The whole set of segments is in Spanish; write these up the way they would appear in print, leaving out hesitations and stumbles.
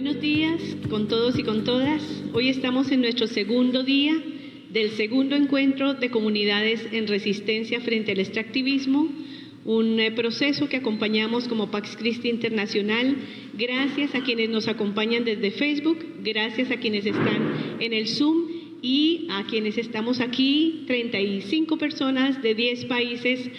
Buenos días con todos y con todas. Hoy estamos en nuestro segundo día del segundo encuentro de comunidades en resistencia frente al extractivismo, un proceso que acompañamos como Pax Christi Internacional. Gracias a quienes nos acompañan desde Facebook, gracias a quienes están en el Zoom y a quienes estamos aquí, 35 personas de 10 países.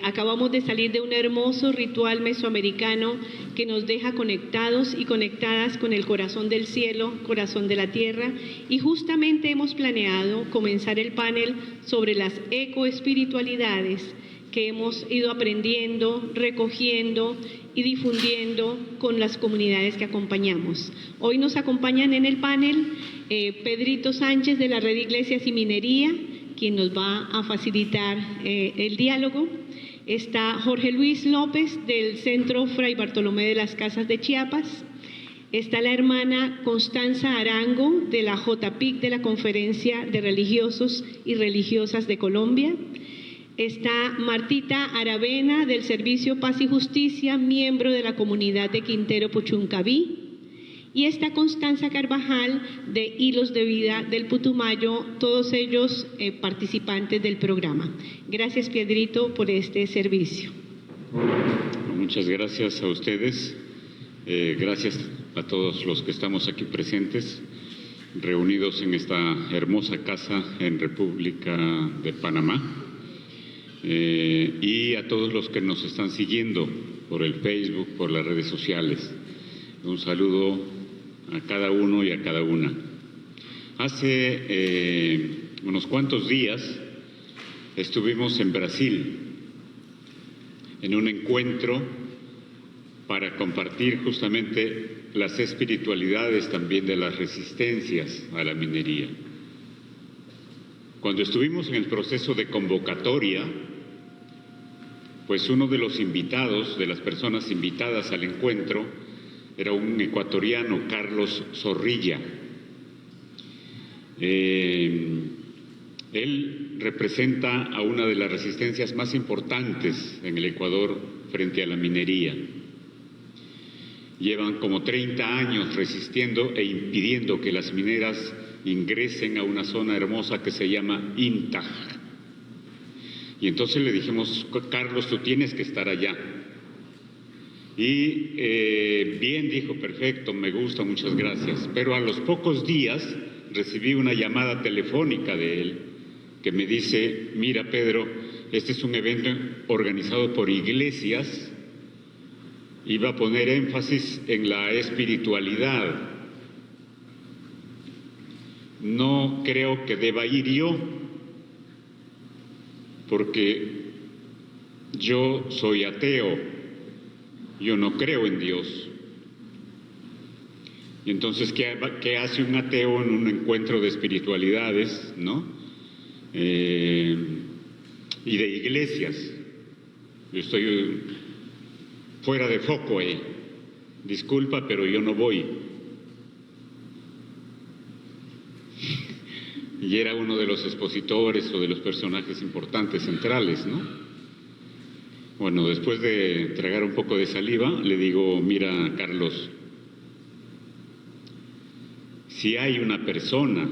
Acabamos de salir de un hermoso ritual mesoamericano que nos deja conectados y conectadas con el corazón del cielo, corazón de la tierra, y justamente hemos planeado comenzar el panel sobre las ecoespiritualidades que hemos ido aprendiendo, recogiendo y difundiendo con las comunidades que acompañamos. Hoy nos acompañan en el panel Pedrito Sánchez de la Red Iglesias y Minería, quien nos va a facilitar el diálogo. Está Jorge Luis López del Centro Fray Bartolomé de las Casas de Chiapas. Está la hermana Constanza Arango de la JPIC, de la Conferencia de Religiosos y Religiosas de Colombia. Está Martita Aravena del Servicio Paz y Justicia, miembro de la comunidad de Quintero Puchuncaví. Y está Constanza Carvajal de Hilos de Vida del Putumayo, todos ellos participantes del programa. Gracias, Pedrito, por este servicio. Muchas gracias a ustedes. Gracias a todos los que estamos aquí presentes, reunidos en esta hermosa casa en República de Panamá. Y a todos los que nos están siguiendo por el Facebook, por las redes sociales. Un saludo a cada uno y a cada una. Hace unos cuantos días estuvimos en Brasil en un encuentro para compartir justamente las espiritualidades también de las resistencias a la minería. Cuando estuvimos en el proceso de convocatoria, pues uno de los invitados, de las personas invitadas al encuentro, era un ecuatoriano, Carlos Zorrilla. Él representa a una de las resistencias más importantes en el Ecuador frente a la minería. Llevan como 30 años resistiendo e impidiendo que las mineras ingresen a una zona hermosa que se llama INTAJ. Y entonces le dijimos, Carlos, tú tienes que estar allá. Y bien, dijo, perfecto, me gusta, muchas gracias. Pero a los pocos días recibí una llamada telefónica de él que me dice, mira, Pedro, este es un evento organizado por iglesias y va a poner énfasis en la espiritualidad. No creo que deba ir yo, porque yo soy ateo. Yo no creo en Dios. Y entonces, ¿qué hace un ateo en un encuentro de espiritualidades, no? Y de iglesias. Yo estoy fuera de foco ahí. Disculpa, pero yo no voy. Y era uno de los expositores o de los personajes importantes, centrales, ¿no? Bueno, después de tragar un poco de saliva, le digo, mira, Carlos, si hay una persona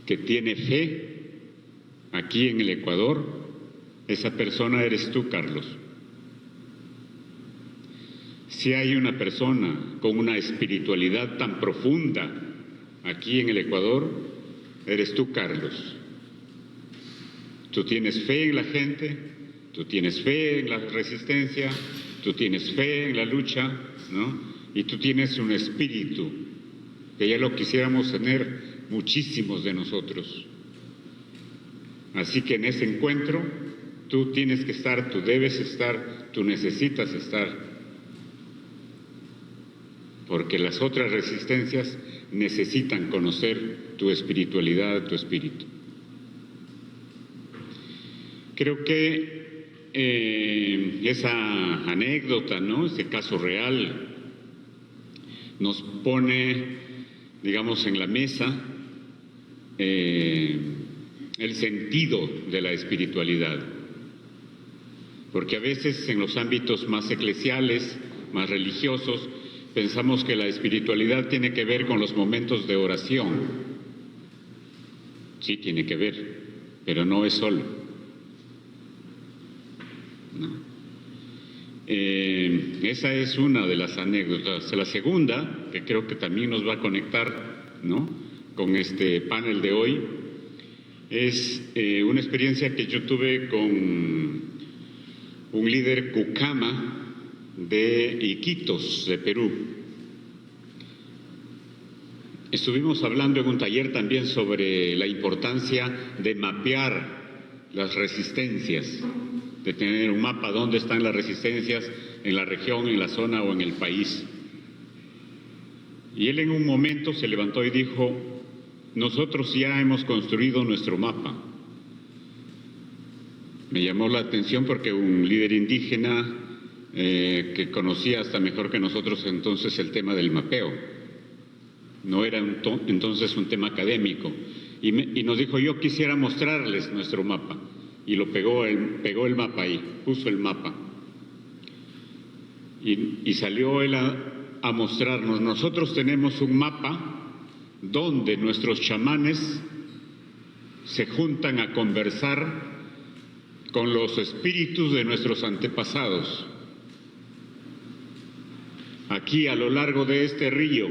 que tiene fe aquí en el Ecuador, esa persona eres tú, Carlos. Si hay una persona con una espiritualidad tan profunda aquí en el Ecuador, eres tú, Carlos. Tú tienes fe en la gente, tú tienes fe en la resistencia, tú tienes fe en la lucha, ¿no? Y tú tienes un espíritu que ya lo quisiéramos tener muchísimos de nosotros. Así que en ese encuentro tú tienes que estar, tú debes estar, tú necesitas estar, porque las otras resistencias necesitan conocer tu espiritualidad, tu espíritu. Creo que esa anécdota, ¿no?, ese caso real, nos pone, digamos, en la mesa el sentido de la espiritualidad. Porque a veces en los ámbitos más eclesiales, más religiosos, pensamos que la espiritualidad tiene que ver con los momentos de oración. Sí, tiene que ver, pero no es solo. No. Esa es una de las anécdotas. La segunda, que creo que también nos va a conectar, ¿no?, con este panel de hoy, es una experiencia que yo tuve con un líder Cucama de Iquitos, de Perú. Estuvimos hablando en un taller también sobre la importancia de mapear las resistencias, de tener un mapa dónde están las resistencias en la región, en la zona o en el país. Y él en un momento se levantó y dijo: nosotros ya hemos construido nuestro mapa. Me llamó la atención porque un líder indígena que conocía hasta mejor que nosotros entonces el tema del mapeo, no era entonces un tema académico, y nos dijo: yo quisiera mostrarles nuestro mapa. Y lo pegó el mapa ahí, puso el mapa. Y salió él a mostrarnos: nosotros tenemos un mapa donde nuestros chamanes se juntan a conversar con los espíritus de nuestros antepasados. Aquí, a lo largo de este río,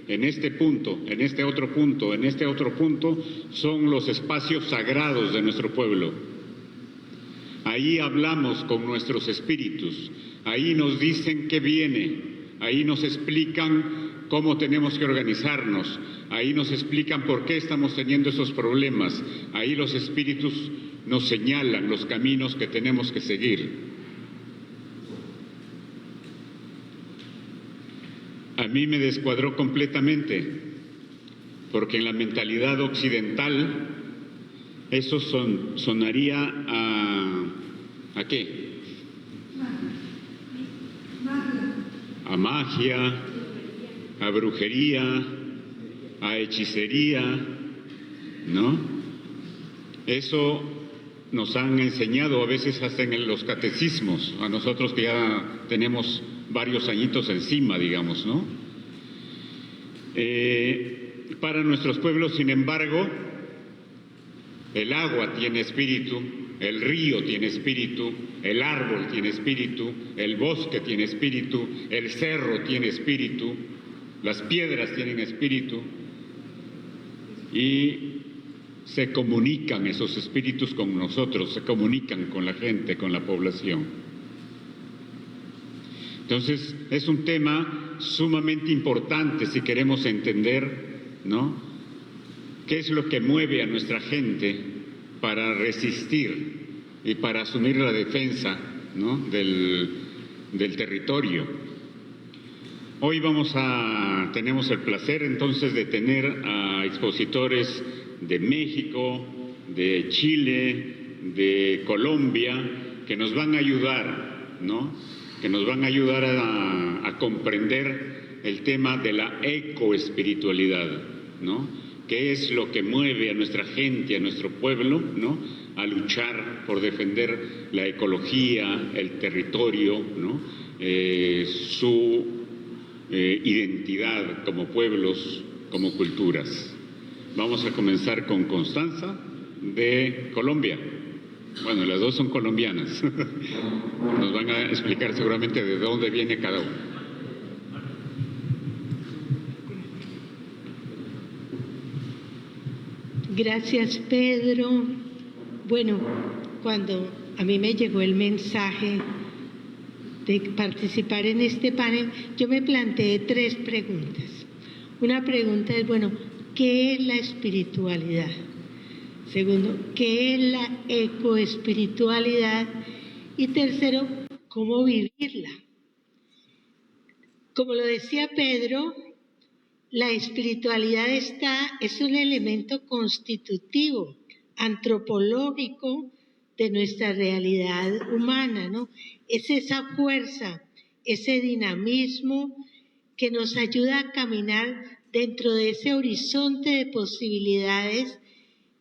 en este punto, en este otro punto, en este otro punto, son los espacios sagrados de nuestro pueblo. Ahí hablamos con nuestros espíritus, ahí nos dicen qué viene, ahí nos explican cómo tenemos que organizarnos, ahí nos explican por qué estamos teniendo esos problemas, ahí los espíritus nos señalan los caminos que tenemos que seguir. A mí me descuadró completamente, porque en la mentalidad occidental eso sonaría ¿a qué? A magia, a brujería, a hechicería, ¿no? Eso nos han enseñado a veces hasta en los catecismos, a nosotros que ya tenemos varios añitos encima, digamos, ¿no? Para nuestros pueblos, sin embargo, el agua tiene espíritu, el río tiene espíritu, el árbol tiene espíritu, el bosque tiene espíritu, el cerro tiene espíritu, las piedras tienen espíritu, y se comunican esos espíritus con nosotros, se comunican con la gente, con la población. Entonces, es un tema sumamente importante si queremos entender, ¿no?, qué es lo que mueve a nuestra gente para resistir y para asumir la defensa, ¿no?, del territorio. Hoy tenemos el placer entonces de tener a expositores de México, de Chile, de Colombia, que nos van a ayudar, ¿no?, que nos van a ayudar a comprender el tema de la ecoespiritualidad, ¿no?, qué es lo que mueve a nuestra gente, a nuestro pueblo, ¿no?, a luchar por defender la ecología, el territorio, ¿no?, su identidad como pueblos, como culturas. Vamos a comenzar con Constanza, de Colombia. Bueno, las dos son colombianas. Nos van a explicar seguramente de dónde viene cada uno. Gracias, Pedro. Bueno, cuando a mí me llegó el mensaje de participar en este panel, yo me planteé 3 preguntas. Una pregunta es, bueno, ¿qué es la espiritualidad? Segundo, ¿qué es la ecoespiritualidad? Y tercero, ¿cómo vivirla? Como lo decía Pedro, la espiritualidad es un elemento constitutivo, antropológico de nuestra realidad humana, ¿no? Es esa fuerza, ese dinamismo que nos ayuda a caminar dentro de ese horizonte de posibilidades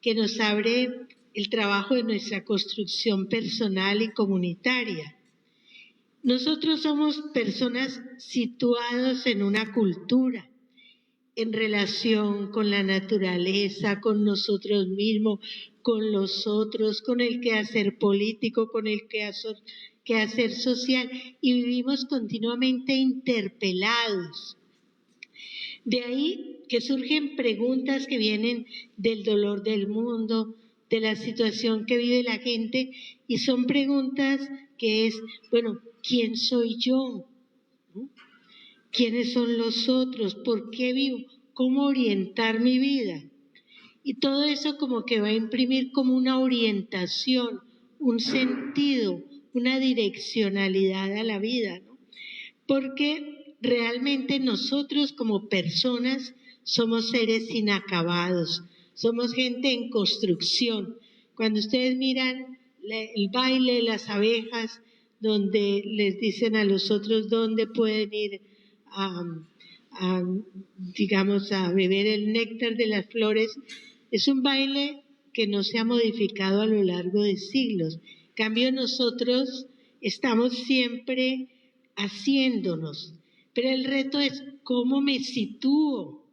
que nos abre el trabajo de nuestra construcción personal y comunitaria. Nosotros somos personas situadas en una cultura, en relación con la naturaleza, con nosotros mismos, con los otros, con el quehacer político, con el quehacer social, y vivimos continuamente interpelados. De ahí que surgen preguntas que vienen del dolor del mundo, de la situación que vive la gente, y son preguntas que es, bueno, ¿quién soy yo? ¿No? ¿Quiénes son los otros? ¿Por qué vivo? ¿Cómo orientar mi vida? Y todo eso como que va a imprimir como una orientación, un sentido, una direccionalidad a la vida, ¿no? Porque realmente nosotros como personas somos seres inacabados, somos gente en construcción. Cuando ustedes miran el baile de las abejas, donde les dicen a los otros dónde pueden ir digamos, a beber el néctar de las flores, es un baile que no se ha modificado a lo largo de siglos. En cambio, nosotros estamos siempre haciéndonos, pero el reto es cómo me sitúo,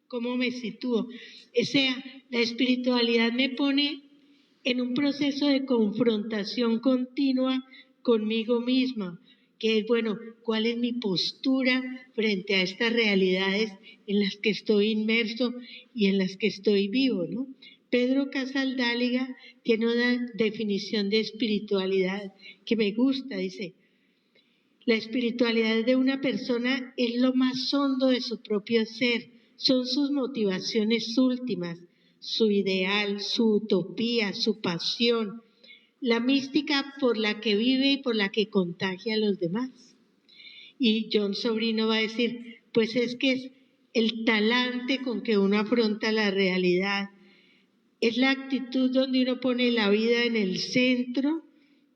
cómo me sitúo. O sea, la espiritualidad me pone en un proceso de confrontación continua conmigo misma, que es, bueno, ¿cuál es mi postura frente a estas realidades en las que estoy inmerso y en las que estoy vivo, ¿no? Pedro Casaldáliga tiene una definición de espiritualidad que me gusta, dice: la espiritualidad de una persona es lo más hondo de su propio ser, son sus motivaciones últimas, su ideal, su utopía, su pasión, la mística por la que vive y por la que contagia a los demás. Y John Sobrino va a decir, pues es que es el talante con que uno afronta la realidad, es la actitud donde uno pone la vida en el centro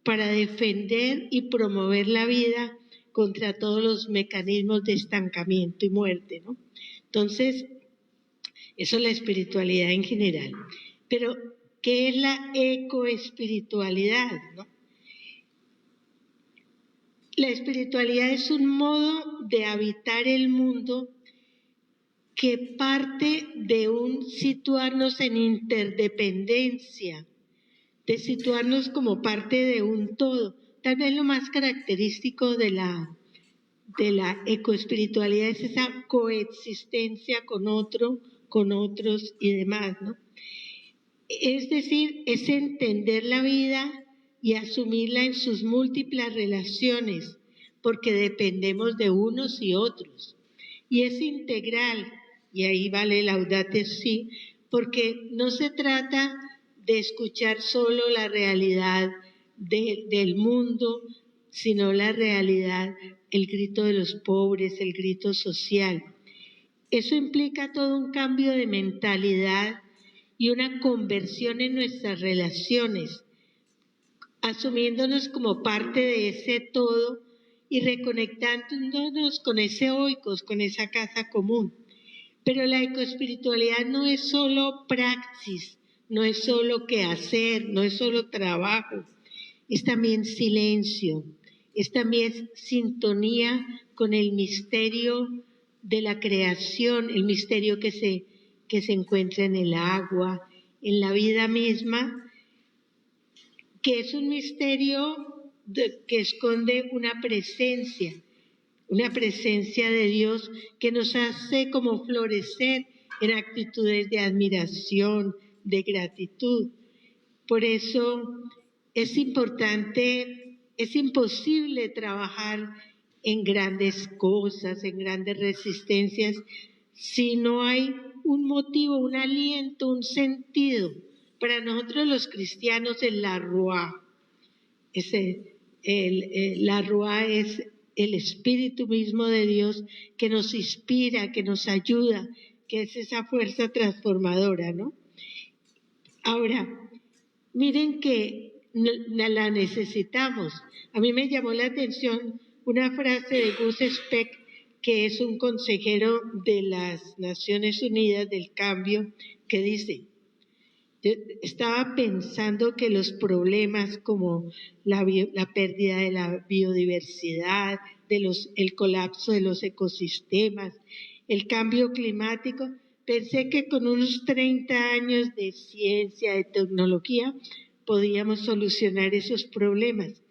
para defender y promover la vida contra todos los mecanismos de estancamiento y muerte, ¿no? Entonces, eso es la espiritualidad en general. Pero, ¿qué es la ecoespiritualidad, no? La espiritualidad es un modo de habitar el mundo que parte de un situarnos en interdependencia, de situarnos como parte de un todo. Tal vez lo más característico de la ecoespiritualidad es esa coexistencia con otro, con otros y demás, ¿no? Es decir, es entender la vida y asumirla en sus múltiples relaciones, porque dependemos de unos y otros. Y es integral, y ahí vale Laudato Si, porque no se trata de escuchar solo la realidad del mundo, sino la realidad, el grito de los pobres, el grito social. Eso implica todo un cambio de mentalidad y una conversión en nuestras relaciones, asumiéndonos como parte de ese todo y reconectándonos con ese oikos, con esa casa común. Pero la ecoespiritualidad no es solo praxis, no es solo quehacer, no es solo trabajo, es también silencio, es también sintonía con el misterio de la creación, el misterio que se encuentra en el agua, en la vida misma, que es un misterio que esconde una presencia de Dios que nos hace como florecer en actitudes de admiración, de gratitud. Por eso es importante, es imposible trabajar en grandes cosas, en grandes resistencias, si no hay un motivo, un aliento, un sentido. Para nosotros los cristianos es la Ruá. La Ruá es el Espíritu mismo de Dios que nos inspira, que nos ayuda, que es esa fuerza transformadora, ¿no? Ahora, miren que la necesitamos. A mí me llamó la atención una frase de Gus Speck, que es un consejero de las Naciones Unidas del Cambio, que dice: Yo estaba pensando que los problemas como la pérdida de la biodiversidad, el colapso de los ecosistemas, el cambio climático, pensé que con unos 30 años de ciencia, de tecnología, podíamos solucionar esos problemas.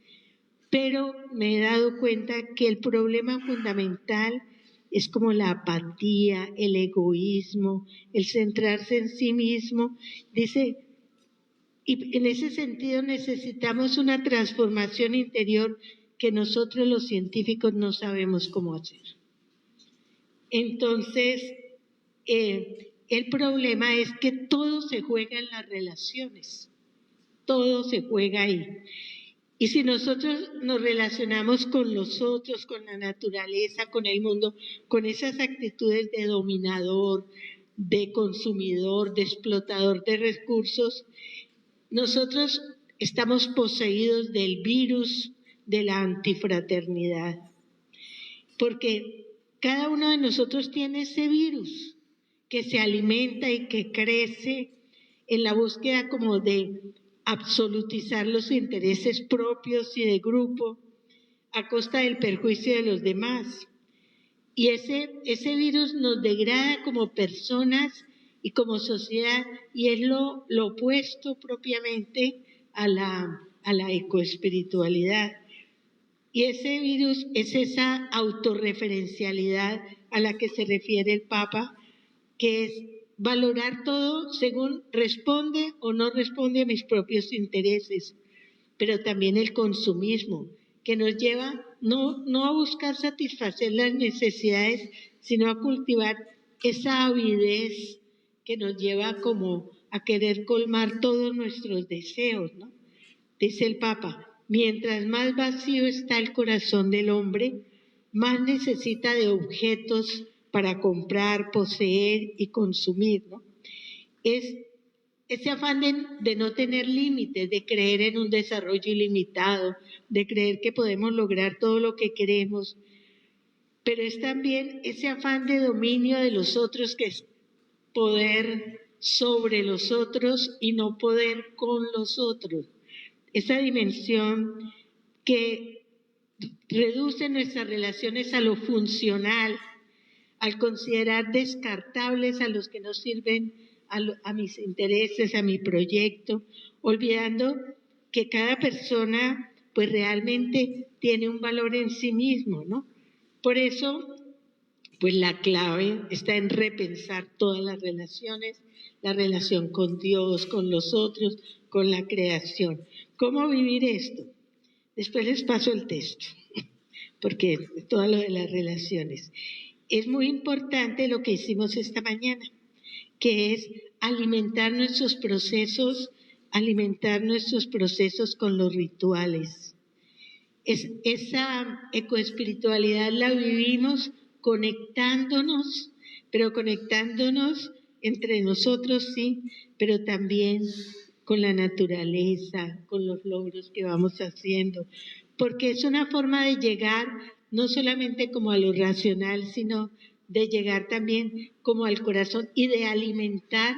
Pero me he dado cuenta que el problema fundamental es como la apatía, el egoísmo, el centrarse en sí mismo. Dice, y en ese sentido necesitamos una transformación interior que nosotros los científicos no sabemos cómo hacer. Entonces, el problema es que todo se juega en las relaciones, todo se juega ahí. Y si nosotros nos relacionamos con los otros, con la naturaleza, con el mundo, con esas actitudes de dominador, de consumidor, de explotador de recursos, nosotros estamos poseídos del virus de la antifraternidad. Porque cada uno de nosotros tiene ese virus que se alimenta y que crece en la búsqueda como de absolutizar los intereses propios y de grupo a costa del perjuicio de los demás. Y ese virus nos degrada como personas y como sociedad, y es lo opuesto propiamente a la ecoespiritualidad. Y ese virus es esa autorreferencialidad a la que se refiere el Papa, que es valorar todo según responde o no responde a mis propios intereses, pero también el consumismo, que nos lleva no a buscar satisfacer las necesidades, sino a cultivar esa avidez que nos lleva como a querer colmar todos nuestros deseos, ¿no? Dice el Papa, mientras más vacío está el corazón del hombre, más necesita de objetos para comprar, poseer y consumir, ¿no? Es ese afán de no tener límites, de creer en un desarrollo ilimitado, de creer que podemos lograr todo lo que queremos, pero es también ese afán de dominio de los otros, que es poder sobre los otros y no poder con los otros. Esa dimensión que reduce nuestras relaciones a lo funcional, al considerar descartables a los que no sirven a mis intereses, a mi proyecto, olvidando que cada persona pues realmente tiene un valor en sí mismo, ¿no? Por eso, pues la clave está en repensar todas las relaciones, la relación con Dios, con los otros, con la creación. ¿Cómo vivir esto? Después les paso el texto, porque todo lo de las relaciones. Es muy importante lo que hicimos esta mañana, que es alimentar nuestros procesos con los rituales. Esa ecoespiritualidad la vivimos conectándonos, pero conectándonos entre nosotros, sí, pero también con la naturaleza, con los logros que vamos haciendo, porque es una forma de llegar no solamente como a lo racional, sino de llegar también como al corazón y de alimentar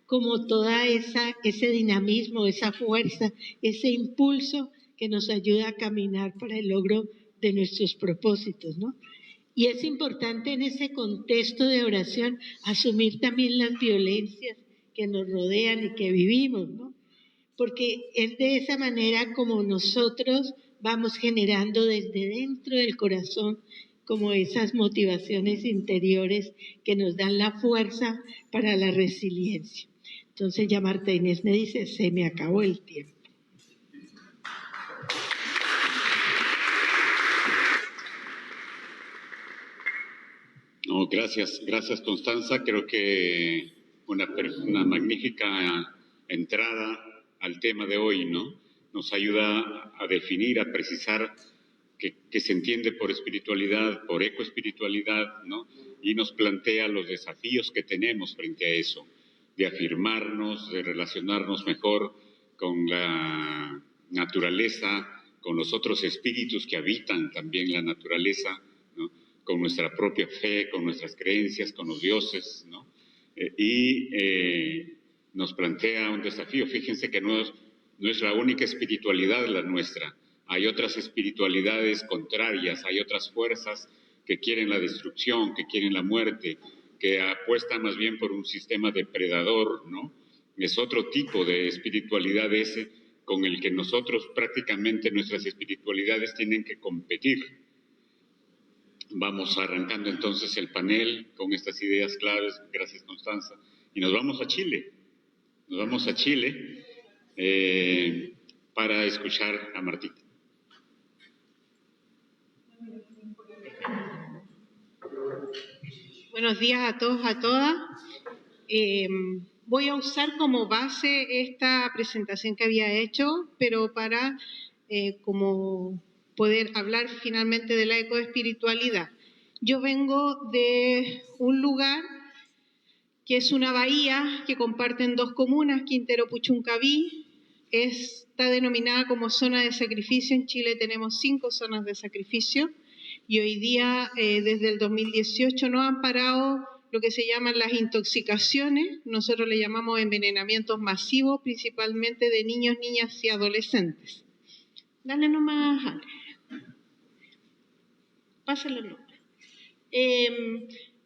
como toda ese dinamismo, esa fuerza, ese impulso que nos ayuda a caminar para el logro de nuestros propósitos, ¿no? Y es importante en ese contexto de oración asumir también las violencias que nos rodean y que vivimos, ¿no? Porque es de esa manera como nosotros vamos generando desde dentro del corazón como esas motivaciones interiores que nos dan la fuerza para la resiliencia. Entonces ya Marta Inés me dice, se me acabó el tiempo. No, gracias Constanza. Creo que una magnífica entrada al tema de hoy, ¿no? Nos ayuda a definir, a precisar qué se entiende por espiritualidad, por ecoespiritualidad, ¿no? Y nos plantea los desafíos que tenemos frente a eso, de afirmarnos, de relacionarnos mejor con la naturaleza, con los otros espíritus que habitan también la naturaleza, ¿no? Con nuestra propia fe, con nuestras creencias, con los dioses, ¿no? nos plantea un desafío. Fíjense que no es la única espiritualidad la nuestra. Hay otras espiritualidades contrarias, hay otras fuerzas que quieren la destrucción, que quieren la muerte, que apuestan más bien por un sistema depredador, ¿no? Es otro tipo de espiritualidad ese con el que nosotros prácticamente nuestras espiritualidades tienen que competir. Vamos arrancando entonces el panel con estas ideas claves, gracias Constanza, y nos vamos a Chile. Nos vamos a Chile para escuchar a Martita. Buenos días a todos, a todas. Voy a usar como base esta presentación que había hecho, pero para como poder hablar finalmente de la ecoespiritualidad. Yo vengo de un lugar que es una bahía que comparten dos comunas, Quintero Puchuncaví. Está denominada como zona de sacrificio. En Chile tenemos 5 zonas de sacrificio y hoy día, desde el 2018, no han parado lo que se llaman las intoxicaciones. Nosotros le llamamos envenenamientos masivos, principalmente de niños, niñas y adolescentes. Dale nomás, Ale. Pásalo nomás.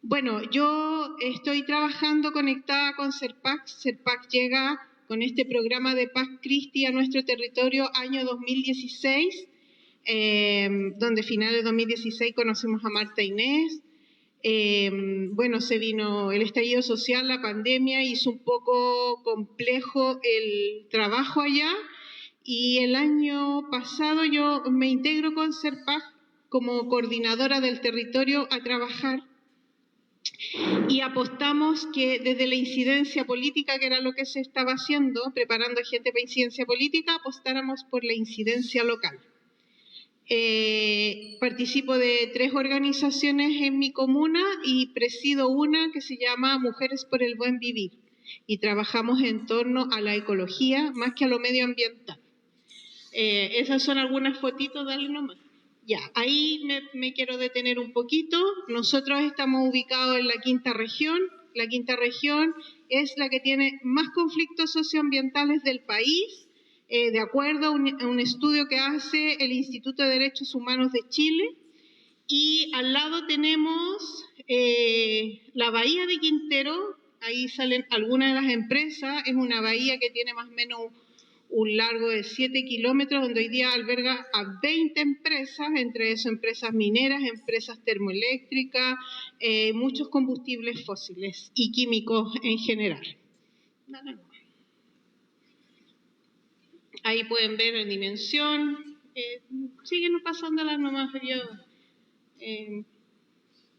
Bueno, yo estoy trabajando conectada con CERPAC. CERPAC llega con este programa de Paz Christi a nuestro territorio año 2016, donde finales de 2016 conocimos a Marta Inés. Bueno, se vino el estallido social, la pandemia, hizo un poco complejo el trabajo allá, y el año pasado yo me integro con CERPAC como coordinadora del territorio a trabajar, y apostamos que desde la incidencia política, que era lo que se estaba haciendo, preparando gente para incidencia política, apostáramos por la incidencia local. Participo de 3 organizaciones en mi comuna y presido una que se llama Mujeres por el Buen Vivir, y trabajamos en torno a la ecología más que a lo medioambiental. Esas son algunas fotitos, dale nomás. Ya, ahí me quiero detener un poquito. Nosotros estamos ubicados en la 5ª región. La 5ª región es la que tiene más conflictos socioambientales del país, de acuerdo a un estudio que hace el Instituto de Derechos Humanos de Chile. Y al lado tenemos la bahía de Quintero. Ahí salen algunas de las empresas. Es una bahía que tiene más o menos un largo de 7 kilómetros, donde hoy día alberga a 20 empresas, entre eso empresas mineras, empresas termoeléctricas, muchos combustibles fósiles y químicos en general. Ahí pueden ver en dimensión. Síguenos pasándolas nomás,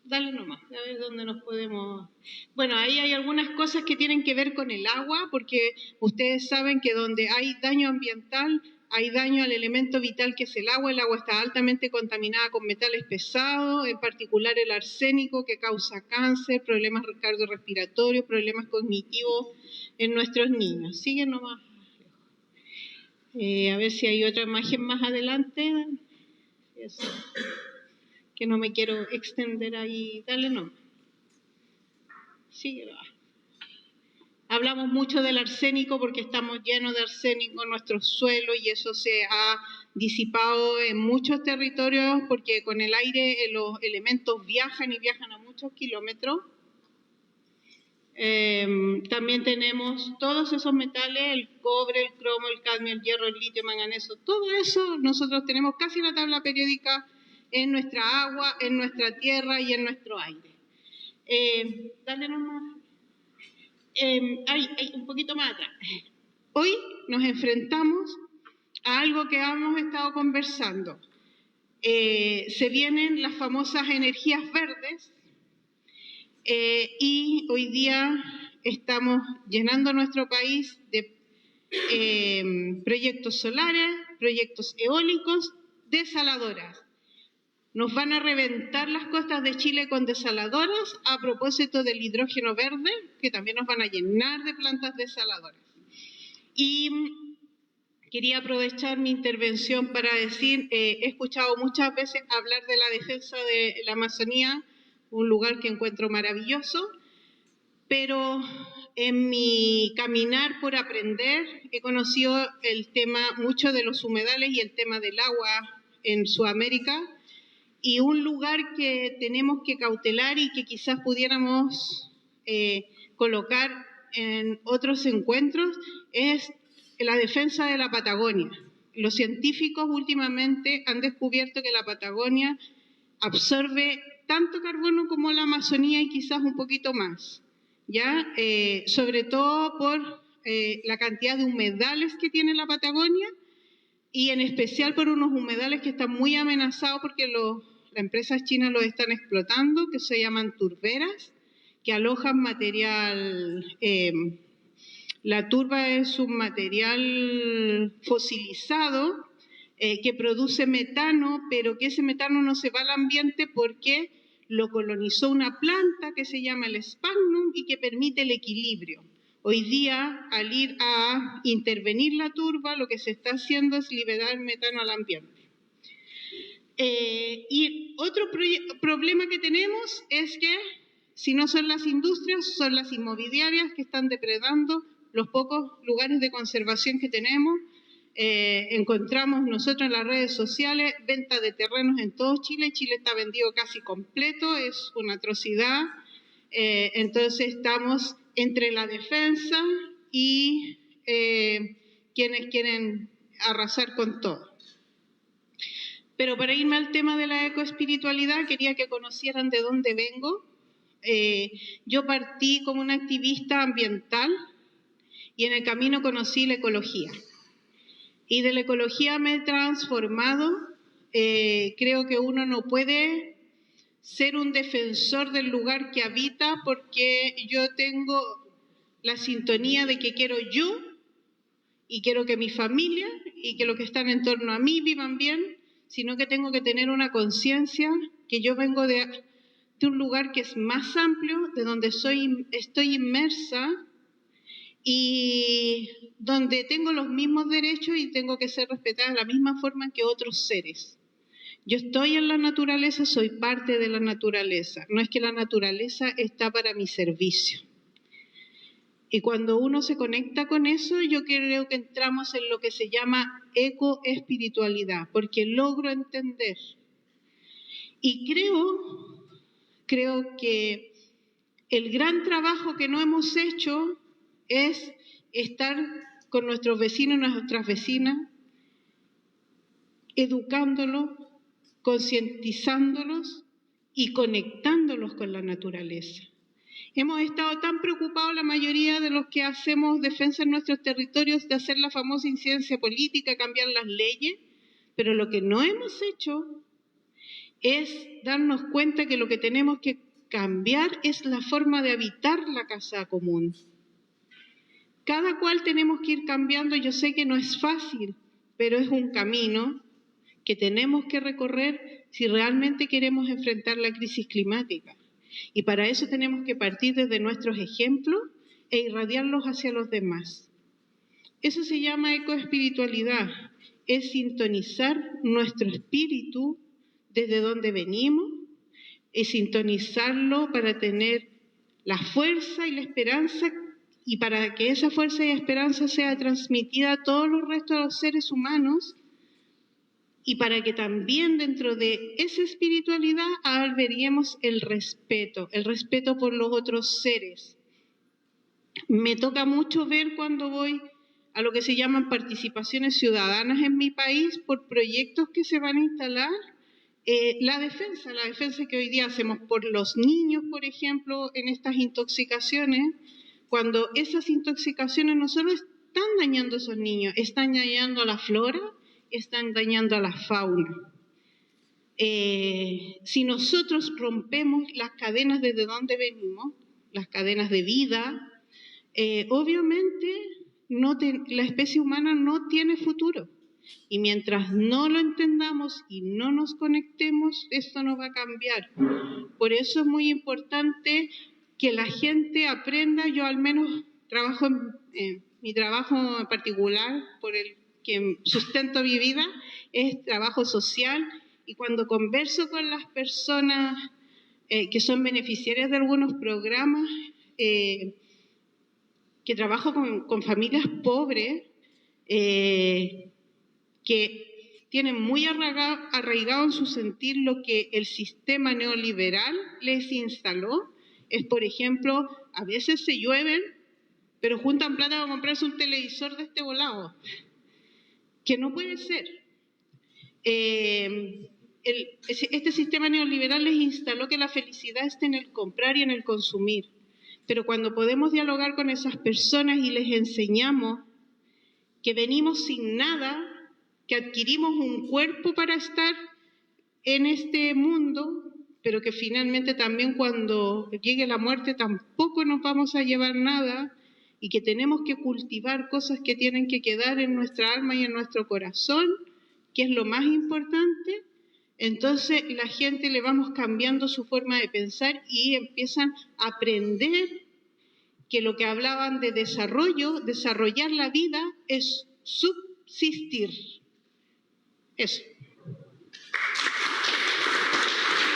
dale nomás, a ver dónde nos podemos... Bueno, ahí hay algunas cosas que tienen que ver con el agua, porque ustedes saben que donde hay daño ambiental, hay daño al elemento vital que es el agua. El agua está altamente contaminada con metales pesados, en particular el arsénico, que causa cáncer, problemas cardiorrespiratorios, problemas cognitivos en nuestros niños. Sigue nomás. A ver si hay otra imagen más adelante. Eso. Que no me quiero extender ahí. Dale nomás. Síguelo. Hablamos mucho del arsénico porque estamos llenos de arsénico en nuestro suelo, y eso se ha disipado en muchos territorios porque con el aire los elementos viajan y viajan a muchos kilómetros. También tenemos todos esos metales, el cobre, el cromo, el cadmio, el hierro, el litio, el manganeso, todo eso nosotros tenemos casi una tabla periódica en nuestra agua, en nuestra tierra y en nuestro aire. Dale nomás. Un poquito más atrás. Hoy nos enfrentamos a algo que hemos estado conversando. Se vienen las famosas energías verdes, y hoy día estamos llenando nuestro país de proyectos solares, proyectos eólicos, desaladoras. Nos van a reventar las costas de Chile con desaladoras a propósito del hidrógeno verde, que también nos van a llenar de plantas desaladoras. Y quería aprovechar mi intervención para decir, he escuchado muchas veces hablar de la defensa de la Amazonía, un lugar que encuentro maravilloso, pero en mi caminar por aprender he conocido el tema mucho de los humedales y el tema del agua en Sudamérica, y un lugar que tenemos que cautelar y que quizás pudiéramos colocar en otros encuentros es la defensa de la Patagonia. Los científicos últimamente han descubierto que la Patagonia absorbe tanto carbono como la Amazonía y quizás un poquito más, ¿ya? Sobre todo por la cantidad de humedales que tiene la Patagonia, y en especial por unos humedales que están muy amenazados porque las empresas chinas los están explotando, que se llaman turberas, que alojan material. La turba es un material fosilizado que produce metano, pero que ese metano no se va al ambiente porque lo colonizó una planta que se llama el sphagnum y que permite el equilibrio. Hoy día, al ir a intervenir la turba, lo que se está haciendo es liberar metano al ambiente. Y otro problema que tenemos es que si no son las industrias, son las inmobiliarias que están depredando los pocos lugares de conservación que tenemos. Encontramos nosotros en las redes sociales venta de terrenos en todo Chile. Chile está vendido casi completo, es una atrocidad. Entonces estamos entre la defensa y quienes quieren arrasar con todo. Pero para irme al tema de la ecoespiritualidad, quería que conocieran de dónde vengo. Yo partí como una activista ambiental y en el camino conocí la ecología. Y de la ecología me he transformado. Creo que uno no puede ser un defensor del lugar que habita porque yo tengo la sintonía de que quiero yo y quiero que mi familia y que los que están en torno a mí vivan bien, sino que tengo que tener una conciencia que yo vengo de un lugar que es más amplio, de donde estoy inmersa y donde tengo los mismos derechos y tengo que ser respetada de la misma forma que otros seres. Yo estoy en la naturaleza, soy parte de la naturaleza. No es que la naturaleza está para mi servicio. Y cuando uno se conecta con eso, yo creo que entramos en lo que se llama ecoespiritualidad, porque logro entender. Y creo que el gran trabajo que no hemos hecho es estar con nuestros vecinos y nuestras vecinas, educándolos, concientizándolos y conectándolos con la naturaleza. Hemos estado tan preocupados la mayoría de los que hacemos defensa en nuestros territorios de hacer la famosa incidencia política, cambiar las leyes, pero lo que no hemos hecho es darnos cuenta que lo que tenemos que cambiar es la forma de habitar la casa común. Cada cual tenemos que ir cambiando. Yo sé que no es fácil, pero es un camino que tenemos que recorrer si realmente queremos enfrentar la crisis climática. Y para eso tenemos que partir desde nuestros ejemplos e irradiarlos hacia los demás. Eso se llama ecoespiritualidad, es sintonizar nuestro espíritu desde donde venimos, es sintonizarlo para tener la fuerza y la esperanza, y para que esa fuerza y esperanza sea transmitida a todos los restos de los seres humanos, y para que también dentro de esa espiritualidad alberguemos el respeto por los otros seres. Me toca mucho ver cuando voy a lo que se llaman participaciones ciudadanas en mi país por proyectos que se van a instalar, la defensa que hoy día hacemos por los niños, por ejemplo, en estas intoxicaciones, cuando esas intoxicaciones no solo están dañando a esos niños, están dañando a la flora, están dañando a la fauna. Si nosotros rompemos las cadenas desde donde venimos, las cadenas de vida, obviamente la especie humana no tiene futuro. Y mientras no lo entendamos y no nos conectemos, esto no va a cambiar. Por eso es muy importante que la gente aprenda. Yo al menos trabajo mi trabajo en particular, por el que sustento mi vida, es trabajo social, y cuando converso con las personas que son beneficiarias de algunos programas, que trabajo con familias pobres que tienen muy arraigado en su sentir lo que el sistema neoliberal les instaló. Es, por ejemplo, a veces se llueven, pero juntan plata para comprarse un televisor de este volado, que no puede ser. Este sistema neoliberal les instaló que la felicidad está en el comprar y en el consumir. Pero cuando podemos dialogar con esas personas y les enseñamos que venimos sin nada, que adquirimos un cuerpo para estar en este mundo, pero que finalmente también cuando llegue la muerte tampoco nos vamos a llevar nada, y que tenemos que cultivar cosas que tienen que quedar en nuestra alma y en nuestro corazón, que es lo más importante, entonces la gente le vamos cambiando su forma de pensar y empiezan a aprender que lo que hablaban de desarrollo, desarrollar la vida, es subsistir. Eso.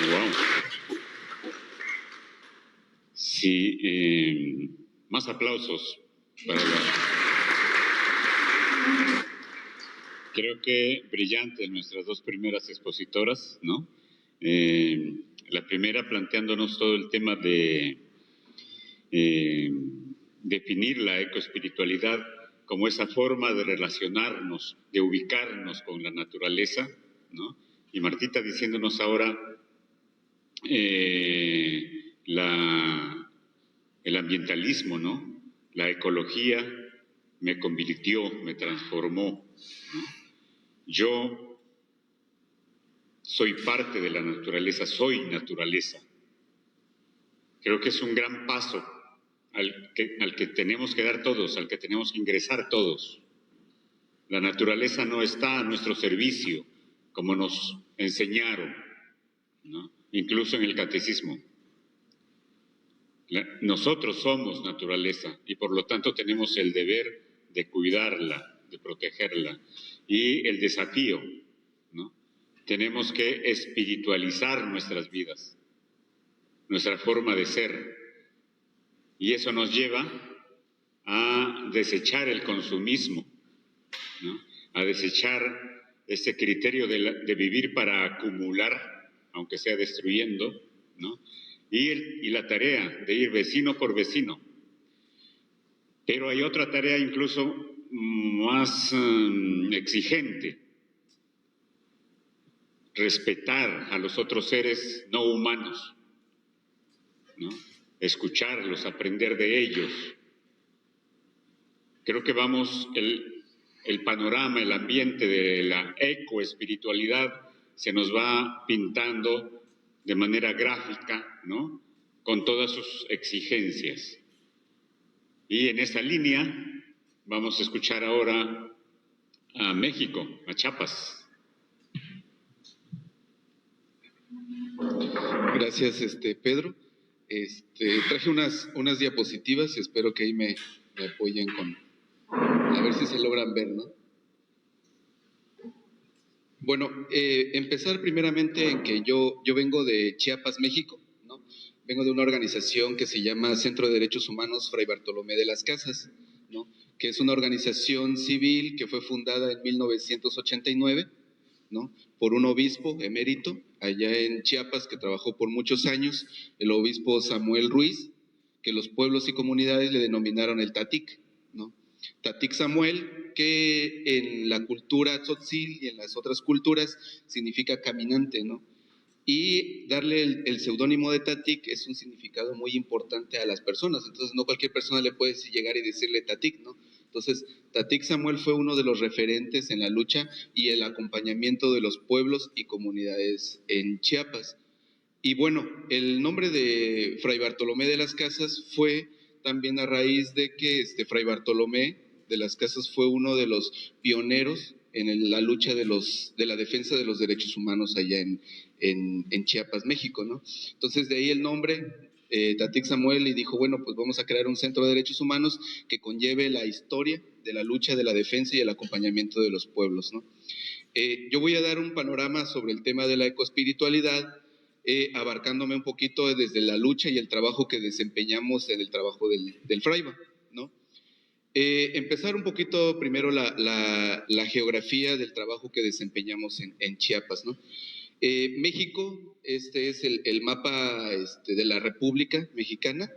Wow. Sí, más aplausos para Creo que brillantes nuestras dos primeras expositoras, ¿no? La primera planteándonos todo el tema de definir la ecoespiritualidad como esa forma de relacionarnos, de ubicarnos con la naturaleza, ¿no? Y Martita diciéndonos ahora el ambientalismo, ¿no? La ecología me convirtió, me transformó, ¿no? Yo soy parte de la naturaleza, soy naturaleza. Creo que es un gran paso al que tenemos que dar todos, al que tenemos que ingresar todos. La naturaleza no está a nuestro servicio, como nos enseñaron, ¿no? Incluso en el catecismo. Nosotros somos naturaleza y por lo tanto tenemos el deber de cuidarla, de protegerla. Y el desafío, ¿no? Tenemos que espiritualizar nuestras vidas, nuestra forma de ser. Y eso nos lleva a desechar el consumismo, ¿no? A desechar ese criterio de vivir para acumular, aunque sea destruyendo, ¿no? Y la tarea de ir vecino por vecino. Pero hay otra tarea incluso más exigente: respetar a los otros seres no humanos, ¿no? Escucharlos, aprender de ellos. Creo que el panorama, el ambiente de la ecoespiritualidad se nos va pintando de manera gráfica, ¿no? Con todas sus exigencias. Y en esa línea vamos a escuchar ahora a México, a Chiapas. Gracias, Pedro. Traje unas diapositivas y espero que ahí me apoyen a ver si se logran ver, ¿no? Bueno, empezar primeramente en que yo vengo de Chiapas, México, ¿no? Vengo de una organización que se llama Centro de Derechos Humanos Fray Bartolomé de las Casas, ¿no? Que es una organización civil que fue fundada en 1989, ¿no? Por un obispo emérito allá en Chiapas que trabajó por muchos años, el obispo Samuel Ruiz, que los pueblos y comunidades le denominaron el Tatic, ¿no? Tatic Samuel, que en la cultura tzotzil y en las otras culturas significa caminante, ¿no? Y darle el seudónimo de Tatic es un significado muy importante a las personas, entonces no cualquier persona le puede llegar y decirle Tatic, ¿no? Entonces, Tatic Samuel fue uno de los referentes en la lucha y el acompañamiento de los pueblos y comunidades en Chiapas. Y bueno, el nombre de Fray Bartolomé de las Casas fue también a raíz de que Fray Bartolomé de las Casas fue uno de los pioneros en la lucha de la defensa de los derechos humanos allá en Chiapas, México, ¿no? Entonces, de ahí el nombre, Tatic Samuel, y dijo, bueno, pues vamos a crear un centro de derechos humanos que conlleve la historia de la lucha, de la defensa y el acompañamiento de los pueblos, ¿no? Yo voy a dar un panorama sobre el tema de la ecoespiritualidad, abarcándome un poquito desde la lucha y el trabajo que desempeñamos en el trabajo del Fraiba, ¿no? Empezar un poquito primero la geografía del trabajo que desempeñamos en Chiapas, ¿no? México, este es el mapa de la República Mexicana.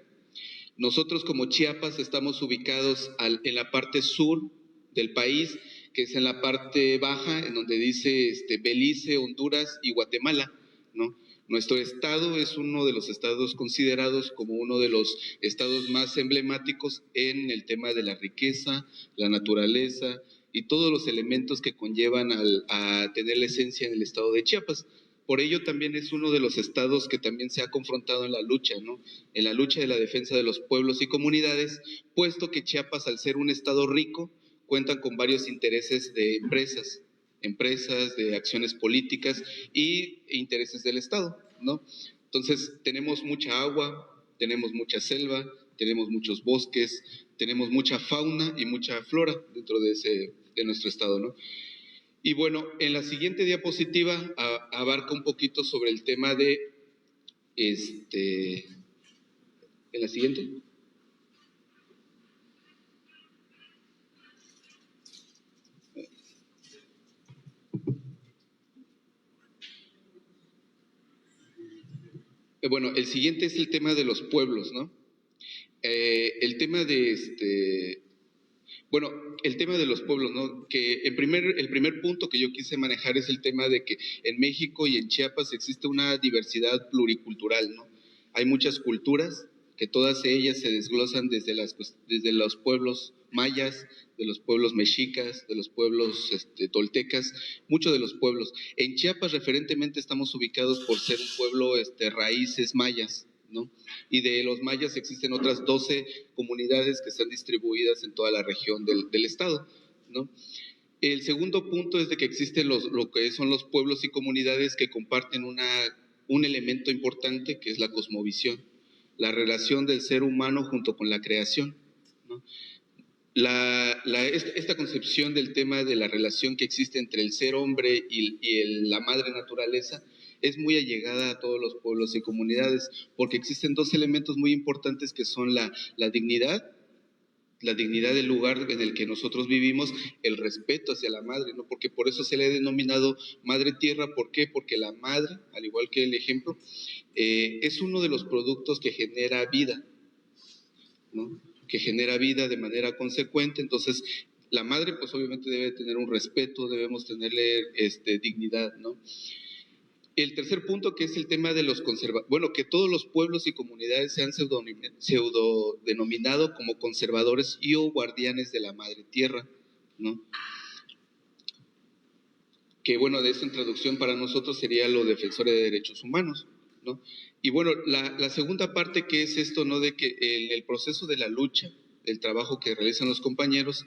Nosotros como Chiapas estamos ubicados en la parte sur del país, que es en la parte baja, en donde dice Belice, Honduras y Guatemala, ¿no? Nuestro estado es uno de los estados considerados como uno de los estados más emblemáticos en el tema de la riqueza, la naturaleza y todos los elementos que conllevan a tener la esencia en el estado de Chiapas. Por ello también es uno de los estados que también se ha confrontado en la lucha, ¿no? En la lucha de la defensa de los pueblos y comunidades, puesto que Chiapas, al ser un estado rico, cuentan con varios intereses de empresas, de acciones políticas e intereses del Estado, ¿no? Entonces, tenemos mucha agua, tenemos mucha selva, tenemos muchos bosques, tenemos mucha fauna y mucha flora dentro de nuestro estado, ¿no? Y bueno, en la siguiente diapositiva abarca un poquito sobre el tema de, ¿en la siguiente? Bueno, el siguiente es el tema de los pueblos, ¿no? El tema de el tema de los pueblos, ¿no? Que el primer punto que yo quise manejar es el tema de que en México y en Chiapas existe una diversidad pluricultural, ¿no? Hay muchas culturas que todas ellas se desglosan desde los pueblos mayas, de los pueblos mexicas, de los pueblos toltecas, muchos de los pueblos. En Chiapas referentemente estamos ubicados por ser un pueblo raíces mayas, ¿no? Y de los mayas existen otras 12 comunidades que están distribuidas en toda la región del estado, ¿no? El segundo punto es de que existen lo que son los pueblos y comunidades que comparten un elemento importante que es la cosmovisión, la relación del ser humano junto con la creación, ¿no? Esta concepción del tema de la relación que existe entre el ser hombre y la madre naturaleza es muy allegada a todos los pueblos y comunidades, porque existen dos elementos muy importantes que son la dignidad del lugar en el que nosotros vivimos, el respeto hacia la madre, ¿no? Porque por eso se le ha denominado madre tierra. ¿Por qué? Porque la madre, al igual que el ejemplo, es uno de los productos que genera vida, ¿no? Que genera vida de manera consecuente. Entonces, la madre, pues obviamente debe tener un respeto, debemos tenerle dignidad, ¿no? El tercer punto, que es el tema de los que todos los pueblos y comunidades se han pseudo denominado como conservadores y o guardianes de la madre tierra, ¿no? Que bueno, de eso en traducción para nosotros sería los defensores de derechos humanos, ¿no? Y bueno, la segunda parte, que es esto, ¿no? De que en el proceso de la lucha, el trabajo que realizan los compañeros,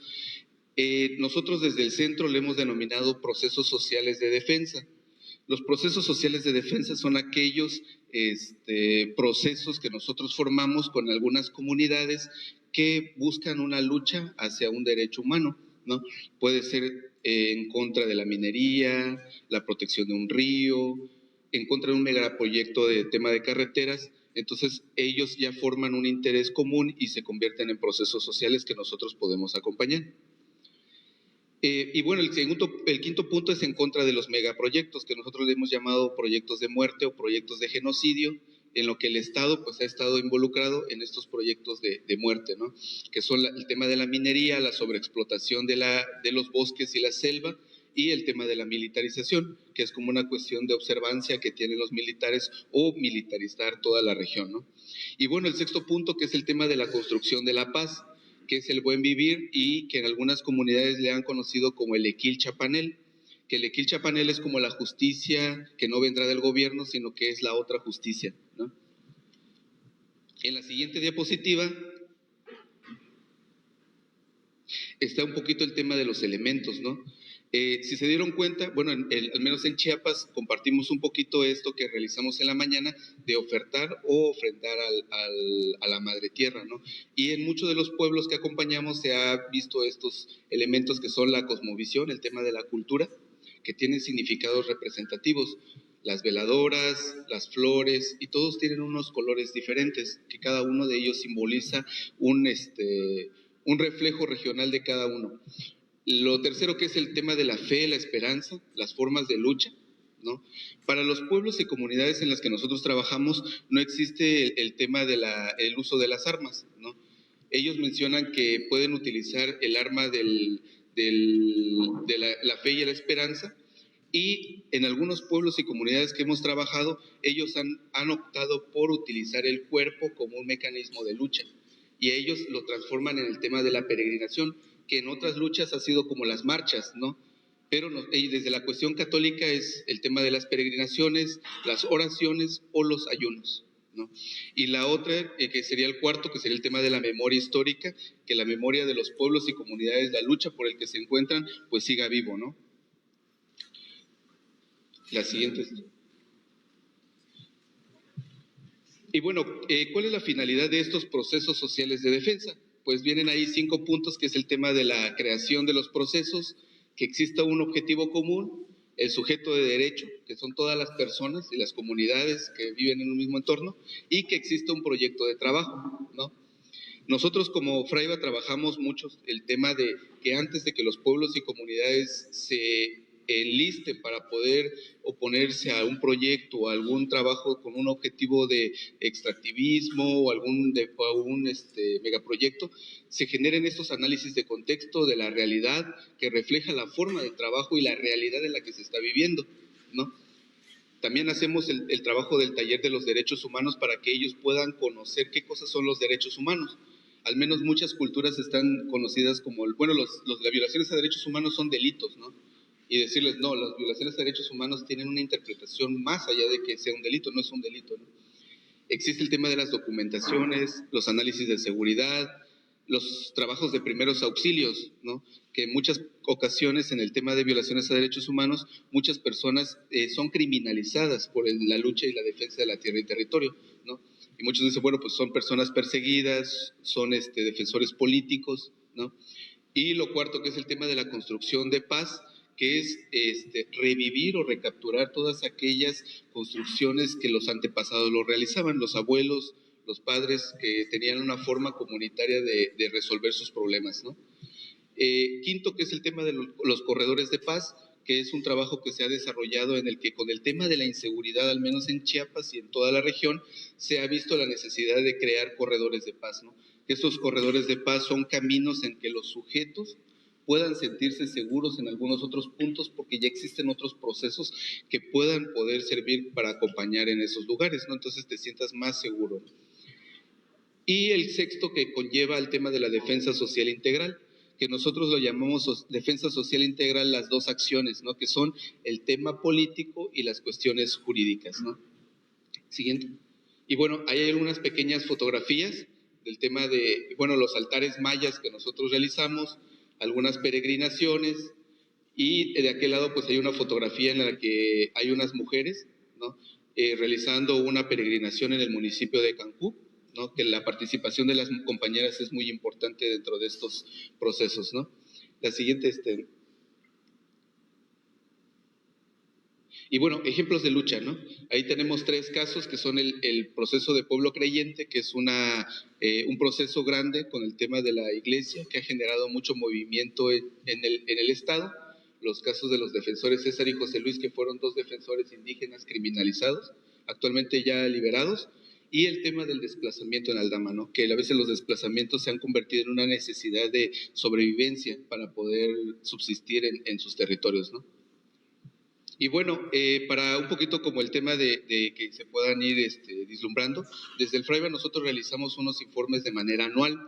nosotros desde el centro le hemos denominado procesos sociales de defensa. Los procesos sociales de defensa son aquellos procesos que nosotros formamos con algunas comunidades que buscan una lucha hacia un derecho humano, ¿no? Puede ser en contra de la minería, la protección de un río, en contra de un megaproyecto de tema de carreteras. Entonces ellos ya forman un interés común y se convierten en procesos sociales que nosotros podemos acompañar. Y bueno, el quinto punto es en contra de los megaproyectos, que nosotros le hemos llamado proyectos de muerte o proyectos de genocidio, en lo que el Estado pues ha estado involucrado en estos proyectos de muerte, ¿no? Que son el tema de la minería, la sobreexplotación de los bosques y la selva, y el tema de la militarización, que es como una cuestión de observancia que tienen los militares o militarizar toda la región, ¿no? Y bueno, el sexto punto, que es el tema de la construcción de la paz, que es el buen vivir y que en algunas comunidades le han conocido como el Equil Chapanel, que el Equil Chapanel es como la justicia que no vendrá del gobierno, sino que es la otra justicia, ¿no? En la siguiente diapositiva está un poquito el tema de los elementos, ¿no? Si se dieron cuenta, bueno, al menos en Chiapas compartimos un poquito esto que realizamos en la mañana de ofertar o ofrendar a la madre tierra, ¿no? Y en muchos de los pueblos que acompañamos se ha visto estos elementos que son la cosmovisión, el tema de la cultura, que tienen significados representativos. Las veladoras, las flores, y todos tienen unos colores diferentes, que cada uno de ellos simboliza un reflejo regional de cada uno. Lo tercero, que es el tema de la fe, la esperanza, las formas de lucha, ¿no? Para los pueblos y comunidades en las que nosotros trabajamos no existe el tema del uso de las armas, ¿no? Ellos mencionan que pueden utilizar el arma de la fe y la esperanza, y en algunos pueblos y comunidades que hemos trabajado, ellos han optado por utilizar el cuerpo como un mecanismo de lucha, y ellos lo transforman en el tema de la peregrinación, que en otras luchas ha sido como las marchas, ¿no? Pero desde la cuestión católica es el tema de las peregrinaciones, las oraciones o los ayunos, ¿no? Y la otra, que sería el cuarto, que sería el tema de la memoria histórica, que la memoria de los pueblos y comunidades, la lucha por el que se encuentran, pues siga vivo, ¿no? La siguiente. Y bueno, ¿cuál es la finalidad de estos procesos sociales de defensa? Pues vienen ahí 5 puntos, que es el tema de la creación de los procesos, que exista un objetivo común, el sujeto de derecho, que son todas las personas y las comunidades que viven en un mismo entorno, y que exista un proyecto de trabajo, ¿no? Nosotros como Fraiba trabajamos mucho el tema de que antes de que los pueblos y comunidades se enlisten para poder oponerse a un proyecto o algún trabajo con un objetivo de extractivismo o algún megaproyecto, se generen estos análisis de contexto de la realidad que refleja la forma de trabajo y la realidad en la que se está viviendo, ¿no? También hacemos el trabajo del taller de los derechos humanos para que ellos puedan conocer qué cosas son los derechos humanos. Al menos muchas culturas están conocidas como, las violaciones a derechos humanos son delitos, ¿no? Y decirles, no, las violaciones a derechos humanos tienen una interpretación más allá de que sea un delito, no es un delito, ¿no? Existe el tema de las documentaciones, los análisis de seguridad, los trabajos de primeros auxilios, ¿no? Que en muchas ocasiones en el tema de violaciones a derechos humanos, muchas personas son criminalizadas por la lucha y la defensa de la tierra y territorio, ¿no? Y muchos dicen, bueno, pues son personas perseguidas, son defensores políticos, ¿no? Y lo cuarto, que es el tema de la construcción de paz, que es revivir o recapturar todas aquellas construcciones que los antepasados lo realizaban, los abuelos, los padres, que tenían una forma comunitaria de resolver sus problemas, ¿no? Quinto, que es el tema de los corredores de paz, que es un trabajo que se ha desarrollado en el que con el tema de la inseguridad, al menos en Chiapas y en toda la región, se ha visto la necesidad de crear corredores de paz, ¿no? Que estos corredores de paz son caminos en que los sujetos puedan sentirse seguros en algunos otros puntos, porque ya existen otros procesos que puedan poder servir para acompañar en esos lugares, ¿no? Entonces te sientas más seguro, ¿no? Y el sexto, que conlleva el tema de la defensa social integral, que nosotros lo llamamos defensa social integral, las dos acciones, ¿no? Que son el tema político y las cuestiones jurídicas, ¿no? Siguiente. Y bueno, ahí hay algunas pequeñas fotografías del tema de, bueno, los altares mayas que nosotros realizamos, algunas peregrinaciones, y de aquel lado pues hay una fotografía en la que hay unas mujeres, ¿no? Realizando una peregrinación en el municipio de Cancún, ¿no? Que la participación de las compañeras es muy importante dentro de estos procesos, ¿no? La siguiente, Y bueno, ejemplos de lucha, ¿no? Ahí tenemos 3 casos que son el proceso de Pueblo Creyente, que es un proceso grande con el tema de la iglesia, que ha generado mucho movimiento en el Estado. Los casos de los defensores César y José Luis, que fueron 2 defensores indígenas criminalizados, actualmente ya liberados. Y el tema del desplazamiento en Aldama, ¿no? Que a veces los desplazamientos se han convertido en una necesidad de sobrevivencia para poder subsistir en sus territorios, ¿no? Y bueno, para un poquito como el tema de que se puedan ir vislumbrando, desde el Fraiba nosotros realizamos unos informes de manera anual.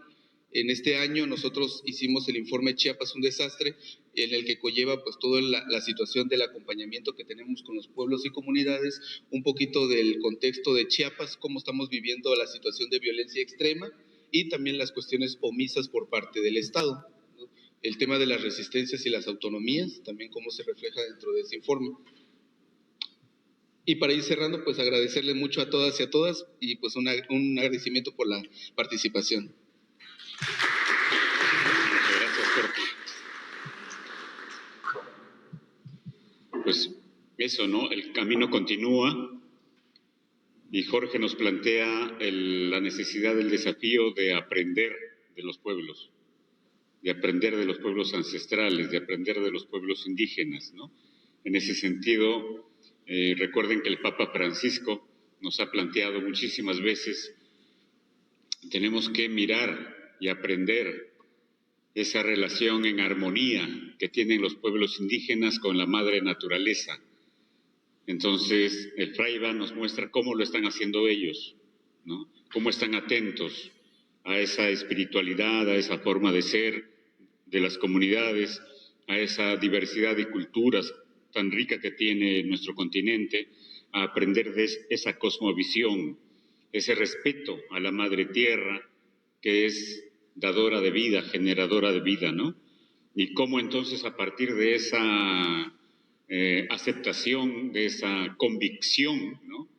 En este año nosotros hicimos el informe Chiapas, un desastre, en el que conlleva pues toda la situación del acompañamiento que tenemos con los pueblos y comunidades, un poquito del contexto de Chiapas, cómo estamos viviendo la situación de violencia extrema y también las cuestiones omisas por parte del Estado, ¿no? El tema de las resistencias y las autonomías, también cómo se refleja dentro de ese informe. Y para ir cerrando, pues agradecerle mucho a todas y a todas, y pues un agradecimiento por la participación. Gracias, Jorge. Pues eso, ¿no? El camino continúa y Jorge nos plantea la necesidad del desafío de aprender de los pueblos. de aprender de los pueblos ancestrales, de aprender de los pueblos indígenas, ¿no? En ese sentido, recuerden que el Papa Francisco nos ha planteado muchísimas veces, tenemos que mirar y aprender esa relación en armonía que tienen los pueblos indígenas con la madre naturaleza. Entonces, el Fraiba nos muestra cómo lo están haciendo ellos, ¿no? Cómo están atentos a esa espiritualidad, a esa forma de ser de las comunidades, a esa diversidad de culturas tan rica que tiene nuestro continente, a aprender de esa cosmovisión, ese respeto a la madre tierra, que es dadora de vida, generadora de vida, ¿no? Y cómo entonces a partir de esa aceptación, de esa convicción, ¿no?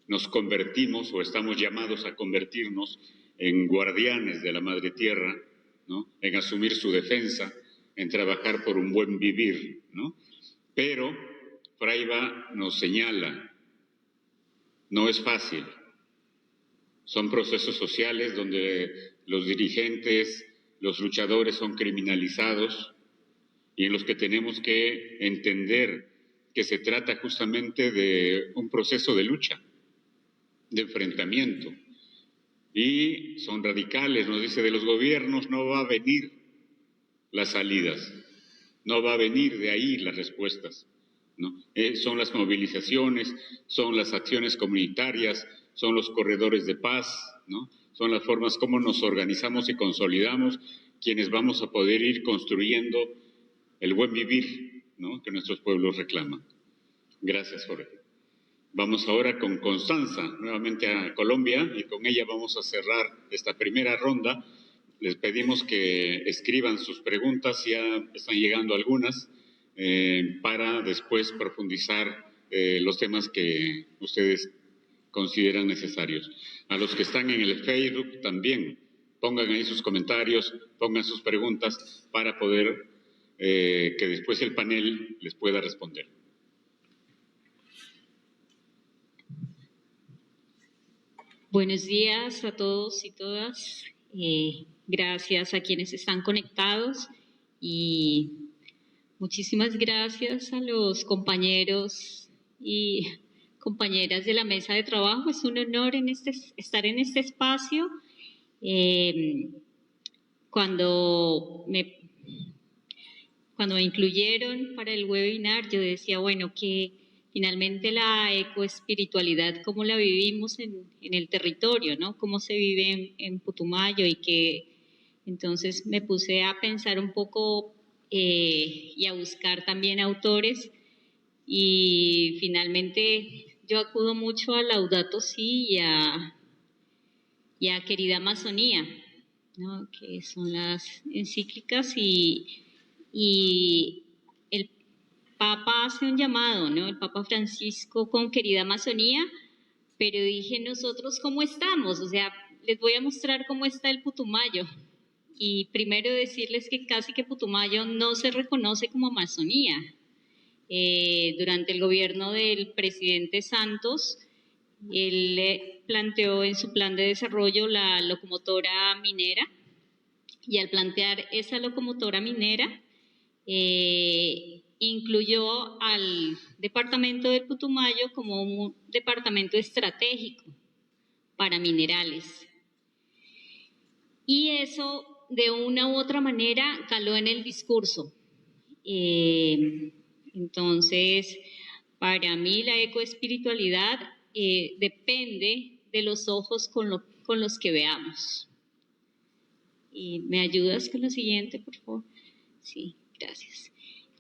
Nos convertimos o estamos llamados a convertirnos en guardianes de la madre tierra, ¿no? En asumir su defensa, en trabajar por un buen vivir, ¿no? Pero Fraiba nos señala, no es fácil. Son procesos sociales donde los dirigentes, los luchadores son criminalizados y en los que tenemos que entender que se trata justamente de un proceso de lucha, de enfrentamiento. Y son radicales, nos dice, de los gobiernos no va a venir las salidas, no va a venir de ahí las respuestas, ¿no? Son las movilizaciones, son las acciones comunitarias, son los corredores de paz, ¿no? Son las formas como nos organizamos y consolidamos quienes vamos a poder ir construyendo el buen vivir, ¿no? Que nuestros pueblos reclaman. Gracias, Jorge. Vamos ahora con Constanza, nuevamente a Colombia, y con ella vamos a cerrar esta primera ronda. Les pedimos que escriban sus preguntas, ya están llegando algunas, para después profundizar los temas que ustedes consideran necesarios. A los que están en el Facebook también, pongan ahí sus comentarios, pongan sus preguntas para poder que después el panel les pueda responder. Buenos días a todos y todas. Gracias a quienes están conectados y muchísimas gracias a los compañeros y compañeras de la mesa de trabajo. Es un honor estar en este espacio. Cuando me incluyeron para el webinar, yo decía, bueno, que finalmente la ecoespiritualidad, cómo la vivimos en el territorio, ¿no? Cómo se vive en Putumayo, y que entonces me puse a pensar un poco y a buscar también autores, y finalmente yo acudo mucho a Laudato Si y a Querida Amazonía, ¿no? Que son las encíclicas, y el Papa hace un llamado, ¿no? El Papa Francisco con Querida Amazonía, pero dije, nosotros ¿cómo estamos? O sea, les voy a mostrar cómo está el Putumayo. Y primero decirles que casi que Putumayo no se reconoce como Amazonía. Durante el gobierno del presidente Santos, él planteó en su plan de desarrollo la locomotora minera, y al plantear esa locomotora minera, incluyó al departamento del Putumayo como un departamento estratégico para minerales. Y eso, de una u otra manera, caló en el discurso. Entonces, para mí la ecoespiritualidad depende de los ojos con los que veamos. ¿Y me ayudas con lo siguiente, por favor? Sí, gracias.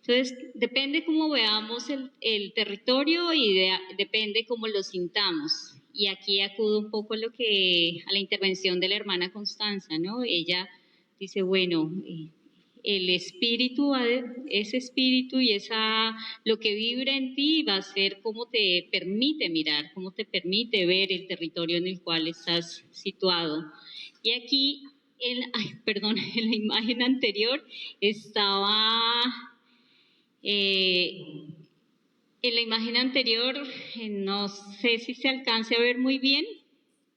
Entonces, depende cómo veamos el territorio y depende cómo lo sintamos. Y aquí acudo un poco a la intervención de la hermana Constanza, ¿no? Ella dice, bueno, el espíritu, ese espíritu y lo que vibra en ti va a ser cómo te permite mirar, cómo te permite ver el territorio en el cual estás situado. Y aquí, en la imagen anterior estaba... en la imagen anterior, no sé si se alcance a ver muy bien,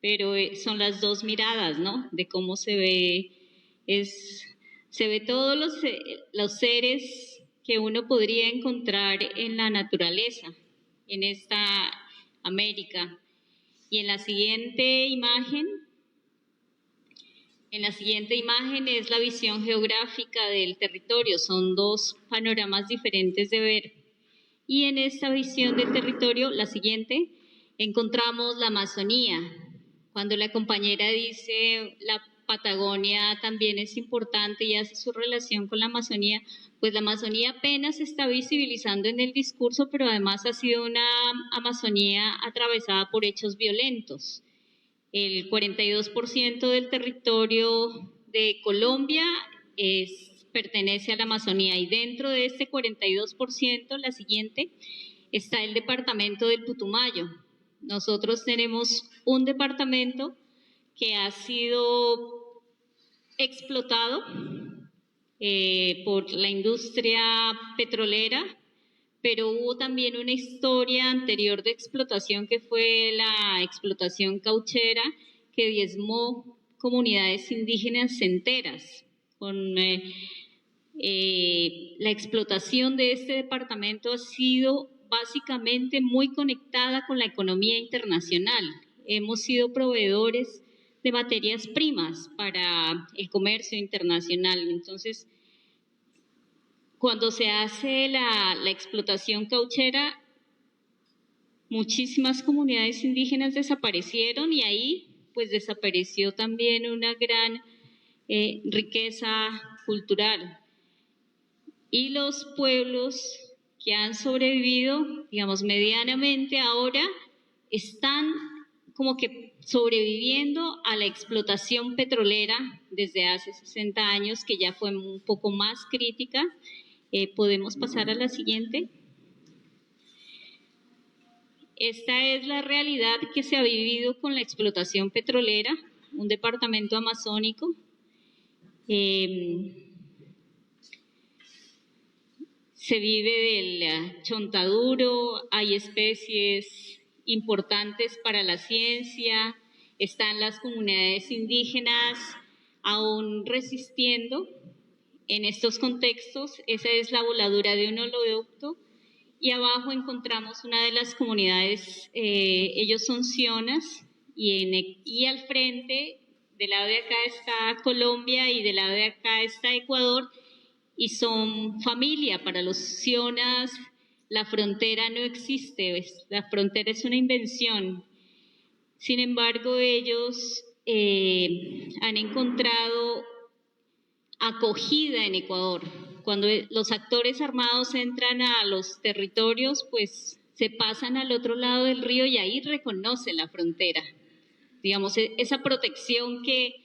pero son las dos miradas, ¿no? De cómo se ve Se ve todos los seres que uno podría encontrar en la naturaleza, en esta América. Y en la siguiente imagen es la visión geográfica del territorio. Son dos panoramas diferentes de ver. Y en esta visión del territorio, la siguiente, encontramos la Amazonía. Cuando la compañera dice la Patagonia también es importante y hace su relación con la Amazonía, pues la Amazonía apenas se está visibilizando en el discurso, pero además ha sido una Amazonía atravesada por hechos violentos. El 42% del territorio de Colombia pertenece a la Amazonía, y dentro de este 42%, la siguiente, está el departamento del Putumayo. Nosotros tenemos un departamento que ha sido explotado por la industria petrolera, pero hubo también una historia anterior de explotación que fue la explotación cauchera, que diezmó comunidades indígenas enteras. Con la explotación de este departamento ha sido básicamente muy conectada con la economía internacional. Hemos sido proveedores de materias primas para el comercio internacional. Entonces, cuando se hace la explotación cauchera, muchísimas comunidades indígenas desaparecieron, y ahí pues desapareció también una gran riqueza cultural. Y los pueblos que han sobrevivido, digamos, medianamente ahora están como que sobreviviendo a la explotación petrolera desde hace 60 años, que ya fue un poco más crítica. Podemos pasar a la siguiente. Esta es la realidad que se ha vivido con la explotación petrolera, un departamento amazónico. Se vive del chontaduro, hay especies importantes para la ciencia, están las comunidades indígenas aún resistiendo en estos contextos. Esa es la voladura de un oleoducto, y abajo encontramos una de las comunidades, ellos son sionas, y al frente, del lado de acá está Colombia y del lado de acá está Ecuador, y son familia. Para los sionas la frontera no existe, la frontera es una invención. Sin embargo, ellos han encontrado acogida en Ecuador. Cuando los actores armados entran a los territorios, pues se pasan al otro lado del río y ahí reconocen la frontera. Digamos, esa protección que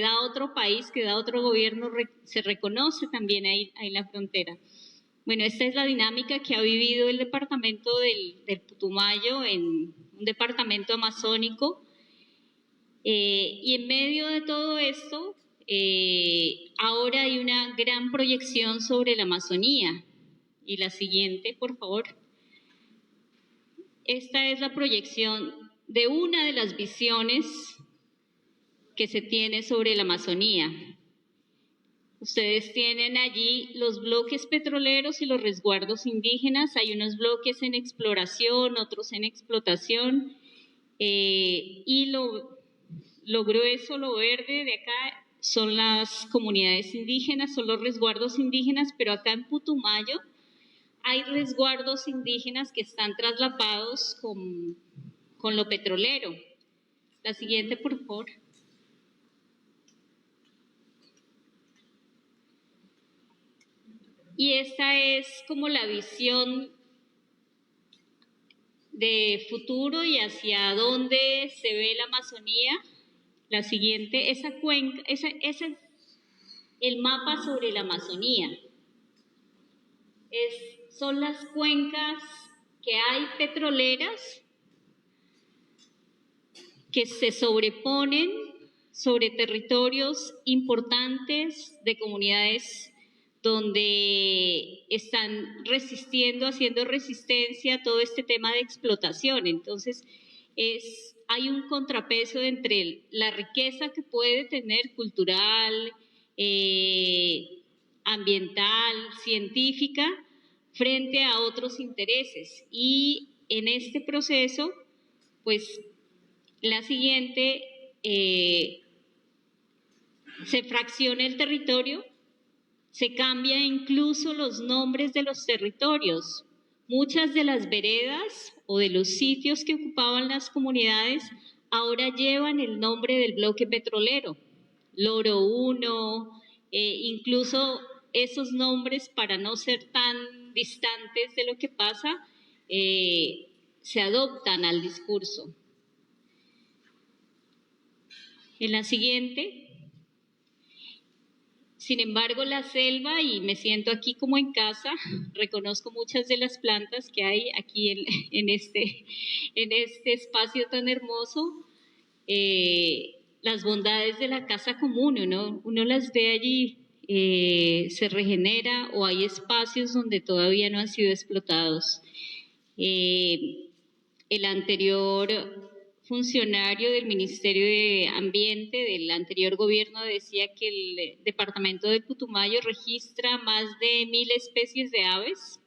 da otro país, que da otro gobierno, se reconoce también ahí en la frontera. Bueno, esta es la dinámica que ha vivido el departamento del Putumayo, en un departamento amazónico. Y en medio de todo esto, ahora hay una gran proyección sobre la Amazonía. Y la siguiente, por favor. Esta es la proyección de una de las visiones que se tiene sobre la Amazonía. Ustedes tienen allí los bloques petroleros y los resguardos indígenas. Hay unos bloques en exploración, otros en explotación. Y lo grueso, lo verde de acá son las comunidades indígenas, son los resguardos indígenas, pero acá en Putumayo hay resguardos indígenas que están traslapados con lo petrolero. La siguiente, por favor. Y esta es como la visión de futuro y hacia dónde se ve la Amazonía. La siguiente, esa cuenca, ese es el mapa sobre la Amazonía. Son las cuencas que hay petroleras que se sobreponen sobre territorios importantes de comunidades donde están resistiendo, haciendo resistencia a todo este tema de explotación. Entonces, hay un contrapeso entre la riqueza que puede tener cultural, ambiental, científica, frente a otros intereses. Y en este proceso, pues la siguiente, se fracciona el territorio, se cambian incluso los nombres de los territorios. Muchas de las veredas o de los sitios que ocupaban las comunidades ahora llevan el nombre del bloque petrolero, Loro 1, incluso esos nombres, para no ser tan distantes de lo que pasa, se adoptan al discurso. En la siguiente. Sin embargo, la selva, y me siento aquí como en casa, reconozco muchas de las plantas que hay aquí en este espacio tan hermoso, las bondades de la casa común, uno las ve allí, se regenera, o hay espacios donde todavía no han sido explotados. El anterior funcionario del Ministerio de Ambiente del anterior gobierno decía que el departamento de Putumayo registra más de 1.000 especies de aves,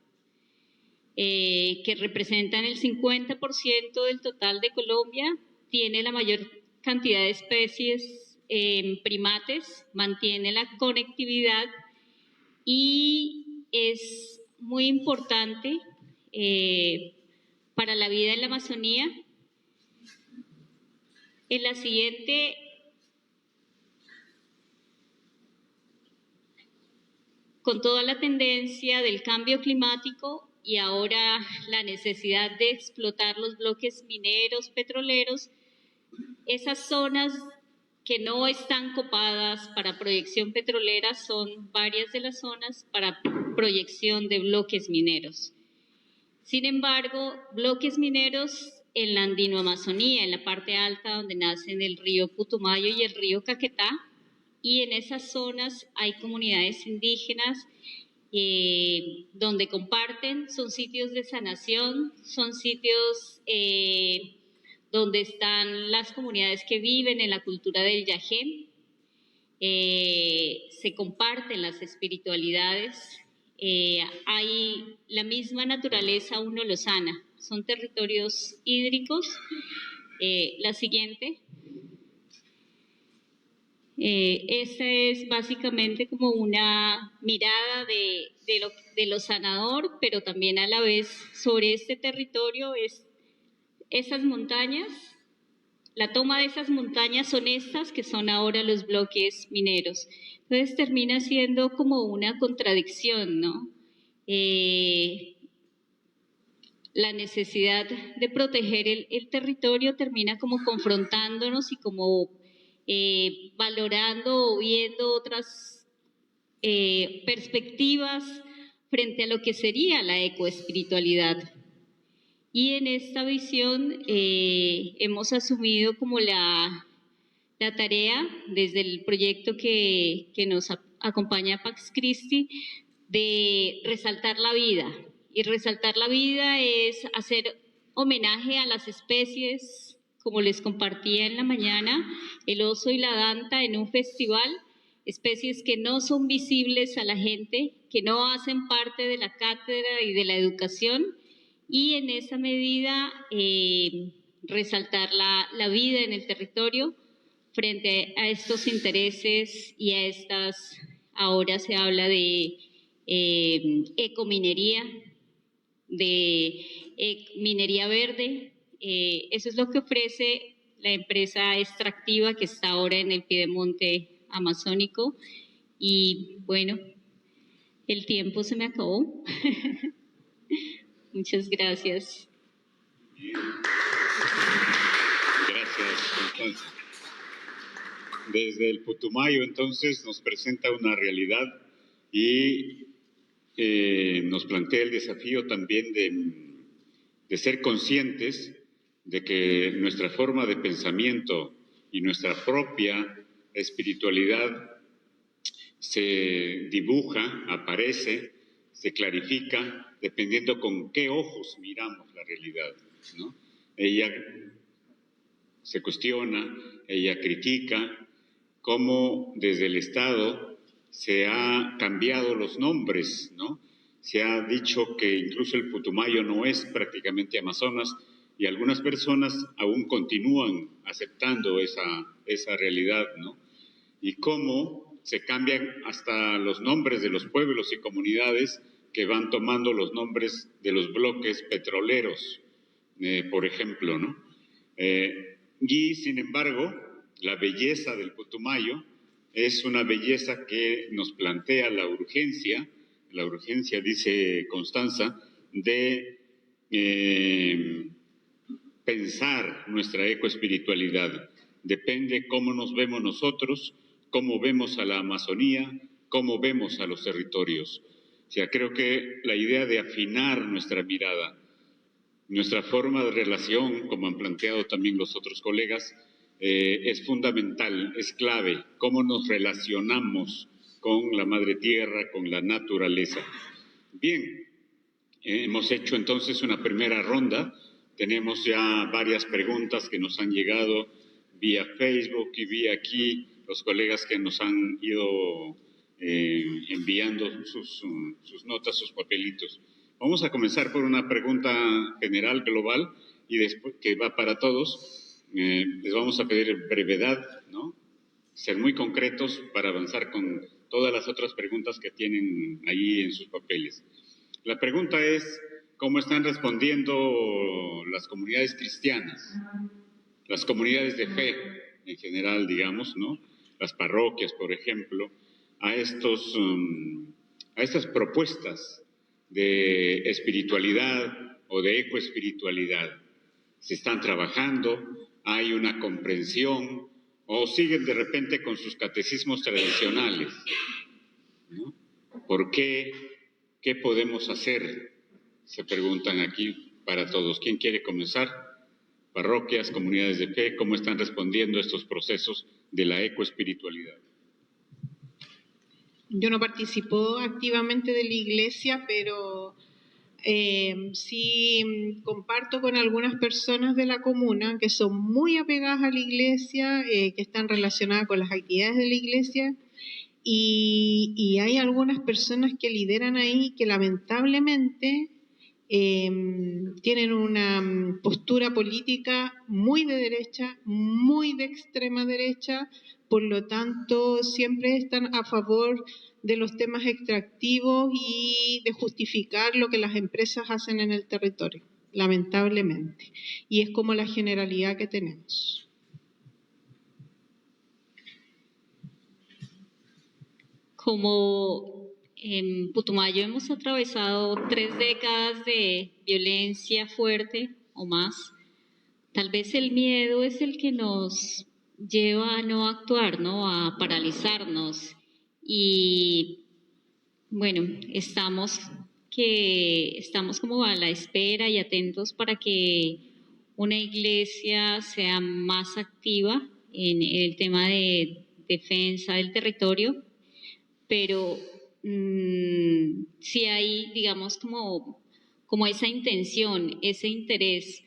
que representan el 50% del total de Colombia. Tiene la mayor cantidad de especies en primates, mantiene la conectividad y es muy importante para la vida en la Amazonía. En la siguiente, con toda la tendencia del cambio climático y ahora la necesidad de explotar los bloques mineros, petroleros, esas zonas que no están copadas para proyección petrolera son varias de las zonas para proyección de bloques mineros. Sin embargo, bloques mineros en la Andino-Amazonía, en la parte alta donde nacen el río Putumayo y el río Caquetá, y en esas zonas hay comunidades indígenas donde comparten, son sitios de sanación, son sitios donde están las comunidades que viven en la cultura del yajé, se comparten las espiritualidades, hay la misma naturaleza, uno lo sana. Son territorios hídricos. La siguiente. Esta es básicamente como una mirada de lo sanador, pero también a la vez sobre este territorio es esas montañas. La toma de esas montañas son estas que son ahora los bloques mineros. Entonces termina siendo como una contradicción, ¿no? La necesidad de proteger el territorio termina como confrontándonos y como valorando o viendo otras perspectivas frente a lo que sería la ecoespiritualidad. Y en esta visión hemos asumido como la tarea desde el proyecto que nos acompaña Pax Christi de resaltar la vida. Y resaltar la vida es hacer homenaje a las especies, como les compartía en la mañana, el oso y la danta en un festival, especies que no son visibles a la gente, que no hacen parte de la cátedra y de la educación, y en esa medida resaltar la vida en el territorio frente a estos intereses y a estas, ahora se habla de ecominería, de minería verde. Eso es lo que ofrece la empresa extractiva que está ahora en el piedemonte amazónico. Y bueno, el tiempo se me acabó. Muchas gracias. Gracias, Constanza. Desde el Putumayo, entonces, nos presenta una realidad y nos plantea el desafío también de ser conscientes de que nuestra forma de pensamiento y nuestra propia espiritualidad se dibuja, aparece, se clarifica, dependiendo con qué ojos miramos la realidad, ¿no? Ella se cuestiona, ella critica cómo desde el Estado se ha cambiado los nombres, ¿no? Se ha dicho que incluso el Putumayo no es prácticamente Amazonas y algunas personas aún continúan aceptando esa realidad, ¿no? Y cómo se cambian hasta los nombres de los pueblos y comunidades que van tomando los nombres de los bloques petroleros, por ejemplo, ¿no? Y, sin embargo, la belleza del Putumayo es una belleza que nos plantea la urgencia, dice Constanza, de pensar nuestra ecoespiritualidad. Depende cómo nos vemos nosotros, cómo vemos a la Amazonía, cómo vemos a los territorios. O sea, creo que la idea de afinar nuestra mirada, nuestra forma de relación, como han planteado también los otros colegas, es fundamental, es clave, cómo nos relacionamos con la madre tierra, con la naturaleza. Bien, hemos hecho entonces una primera ronda, tenemos ya varias preguntas que nos han llegado vía Facebook y vía aquí, los colegas que nos han ido enviando sus notas, sus papelitos. Vamos a comenzar por una pregunta general, global, y después que va para todos. Les vamos a pedir brevedad, ¿no? Ser muy concretos para avanzar con todas las otras preguntas que tienen ahí en sus papeles. La pregunta es, ¿cómo están respondiendo las comunidades cristianas? Las comunidades de fe, en general, digamos, ¿no? Las parroquias, por ejemplo, a estas propuestas de espiritualidad o de ecoespiritualidad. ¿Se están trabajando? ¿Hay una comprensión? ¿O siguen de repente con sus catecismos tradicionales? ¿No? ¿Por qué? ¿Qué podemos hacer? Se preguntan aquí para todos. ¿Quién quiere comenzar? Parroquias, comunidades de fe, ¿cómo están respondiendo a estos procesos de la ecoespiritualidad? Yo no participo activamente de la iglesia, pero sí comparto con algunas personas de la comuna que son muy apegadas a la iglesia, que están relacionadas con las actividades de la iglesia, y hay algunas personas que lideran ahí que lamentablemente tienen una postura política muy de derecha, muy de extrema derecha, por lo tanto siempre están a favor de los temas extractivos y de justificar lo que las empresas hacen en el territorio, lamentablemente. Y es como la generalidad que tenemos. Como en Putumayo hemos atravesado 3 décadas de violencia fuerte o más, tal vez el miedo es el que nos lleva a no actuar, ¿no? A paralizarnos. Y bueno, estamos como a la espera y atentos para que una iglesia sea más activa en el tema de defensa del territorio, pero sí hay, digamos, como esa intención, ese interés,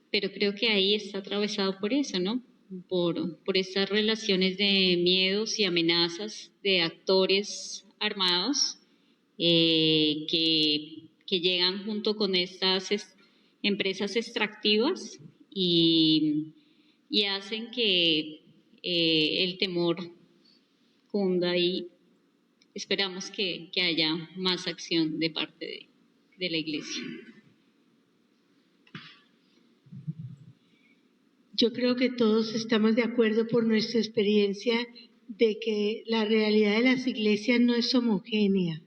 pero creo que ahí está atravesado por eso, ¿no? Por estas relaciones de miedos y amenazas de actores armados que llegan junto con estas empresas extractivas y hacen que el temor cunda, y esperamos que haya más acción de parte de la iglesia. Yo creo que todos estamos de acuerdo por nuestra experiencia de que la realidad de las iglesias no es homogénea.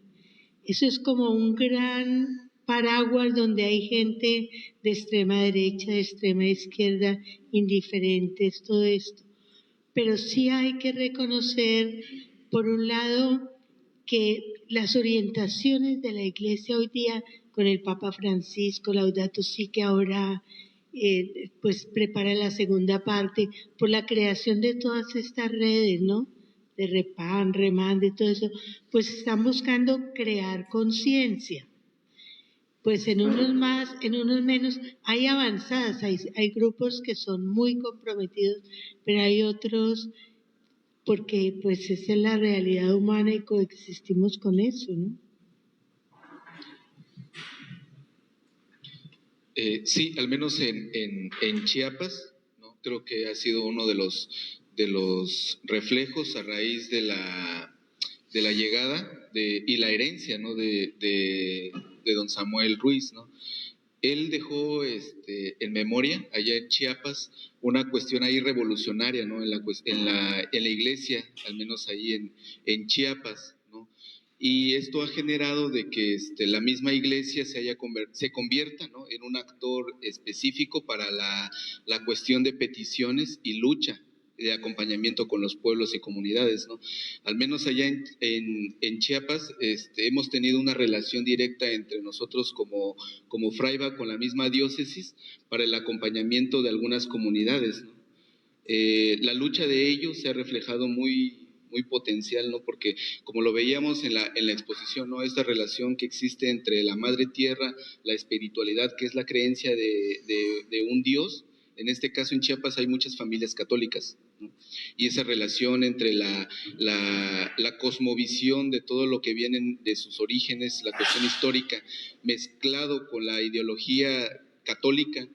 Eso es como un gran paraguas donde hay gente de extrema derecha, de extrema izquierda, indiferentes, todo esto. Pero sí hay que reconocer, por un lado, que las orientaciones de la iglesia hoy día, con el Papa Francisco, Laudato Si, que ahora pues prepara la segunda parte, por la creación de todas estas redes, ¿no? De Repan, Reman, de todo eso, pues están buscando crear conciencia. Pues en unos más, en unos menos, hay avanzadas, hay grupos que son muy comprometidos, pero hay otros porque pues esa es la realidad humana y coexistimos con eso, ¿no? Sí, al menos en Chiapas, ¿no? Creo que ha sido uno de los reflejos a raíz de la llegada y la herencia, ¿no? de don Samuel Ruiz, ¿no? Él dejó en memoria, allá en Chiapas, una cuestión ahí revolucionaria, ¿no? En la iglesia, al menos ahí en Chiapas, ¿no? Y esto ha generado de que la misma iglesia se convierta, ¿no? en un actor específico para la cuestión de peticiones y lucha de acompañamiento con los pueblos y comunidades, ¿no? Al menos allá en Chiapas hemos tenido una relación directa entre nosotros como Fraiba con la misma diócesis para el acompañamiento de algunas comunidades, ¿no? La lucha de ellos se ha reflejado muy potencial, ¿no? Porque como lo veíamos en la exposición, ¿no? Esta relación que existe entre la Madre Tierra, la espiritualidad, que es la creencia de un Dios. En este caso en Chiapas hay muchas familias católicas, ¿no? Y esa relación entre la cosmovisión de todo lo que vienen de sus orígenes, la cuestión histórica, mezclado con la ideología católica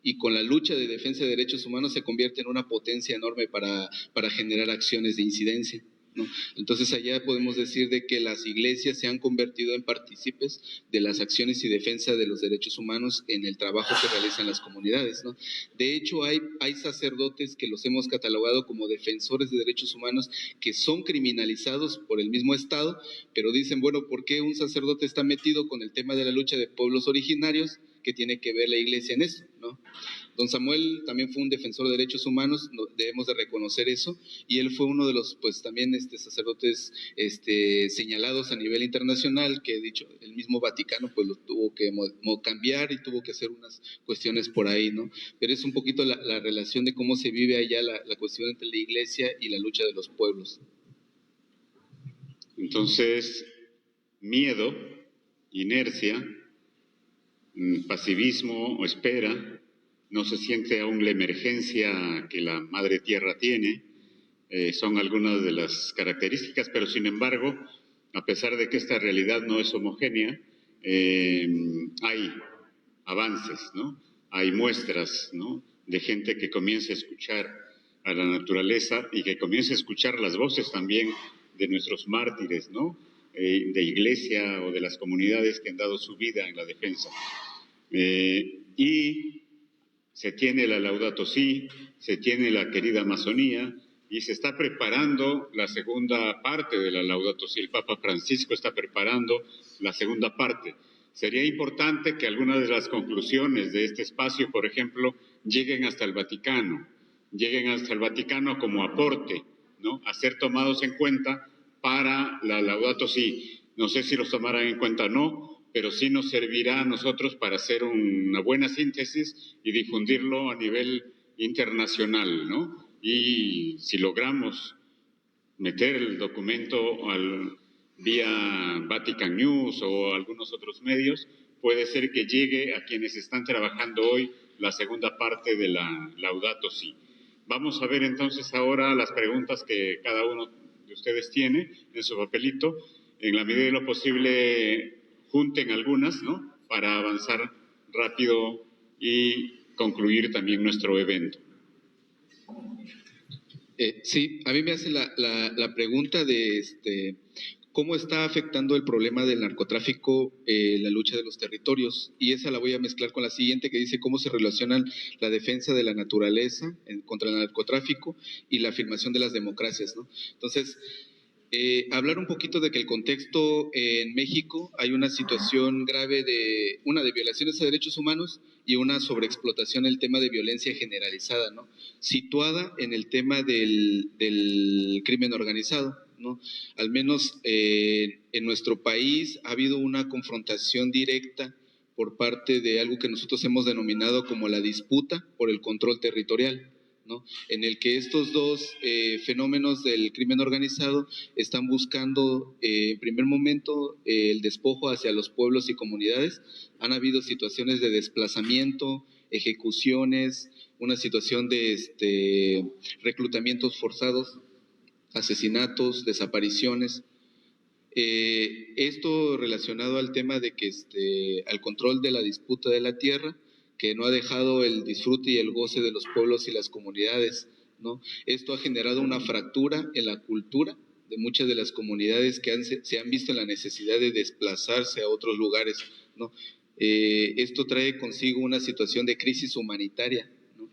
y con la lucha de defensa de derechos humanos, se convierte en una potencia enorme para generar acciones de incidencia, ¿no? Entonces allá podemos decir de que las iglesias se han convertido en partícipes de las acciones y defensa de los derechos humanos en el trabajo que realizan las comunidades, ¿no? De hecho, hay sacerdotes que los hemos catalogado como defensores de derechos humanos que son criminalizados por el mismo Estado, pero dicen, bueno, ¿por qué un sacerdote está metido con el tema de la lucha de pueblos originarios? ¿Qué tiene que ver la iglesia en eso, ¿no? Don Samuel también fue un defensor de derechos humanos, debemos de reconocer eso, y él fue uno de los, pues también sacerdotes señalados a nivel internacional, que dicho, el mismo Vaticano pues lo tuvo que cambiar y tuvo que hacer unas cuestiones por ahí, ¿no? Pero es un poquito la relación de cómo se vive allá la cuestión entre la iglesia y la lucha de los pueblos. Entonces, miedo, inercia, pasivismo o espera, no se siente aún la emergencia que la Madre Tierra tiene, son algunas de las características, pero sin embargo, a pesar de que esta realidad no es homogénea, hay avances, ¿no? Hay muestras, ¿no? De gente que comienza a escuchar a la naturaleza y que comienza a escuchar las voces también de nuestros mártires, ¿no? De iglesia o de las comunidades que han dado su vida en la defensa. Y se tiene la Laudato Si, se tiene la querida Amazonía y se está preparando la segunda parte de la Laudato Si. El Papa Francisco está preparando la segunda parte. Sería importante que algunas de las conclusiones de este espacio, por ejemplo, lleguen hasta el Vaticano como aporte, ¿no? A ser tomados en cuenta para la Laudato Si. No sé si los tomarán en cuenta o no, pero sí nos servirá a nosotros para hacer una buena síntesis y difundirlo a nivel internacional, ¿no? Y si logramos meter el documento vía Vatican News o algunos otros medios, puede ser que llegue a quienes están trabajando hoy la segunda parte de la Laudato Si. Vamos a ver entonces ahora las preguntas que cada uno de ustedes tiene en su papelito. En la medida de lo posible, junten algunas, ¿no? Para avanzar rápido y concluir también nuestro evento. Sí, a mí me hace la pregunta de cómo está afectando el problema del narcotráfico la lucha de los territorios, y esa la voy a mezclar con la siguiente que dice cómo se relacionan la defensa de la naturaleza contra el narcotráfico y la afirmación de las democracias, ¿no? Entonces, hablar un poquito de que el contexto en México hay una situación grave de violaciones a derechos humanos y una sobreexplotación, el tema de violencia generalizada, ¿no? Situada en el tema del crimen organizado, ¿no? Al menos en nuestro país ha habido una confrontación directa por parte de algo que nosotros hemos denominado como la disputa por el control territorial, ¿no? En el que estos dos fenómenos del crimen organizado están buscando en primer momento el despojo hacia los pueblos y comunidades. Han habido situaciones de desplazamiento, ejecuciones, una situación de reclutamientos forzados asesinatos, desapariciones. Esto relacionado al tema de que al control de la disputa de la tierra, que no ha dejado el disfrute y el goce de los pueblos y las comunidades, ¿no? Esto ha generado una fractura en la cultura de muchas de las comunidades que se han visto en la necesidad de desplazarse a otros lugares, ¿no? Esto trae consigo una situación de crisis humanitaria, ¿no?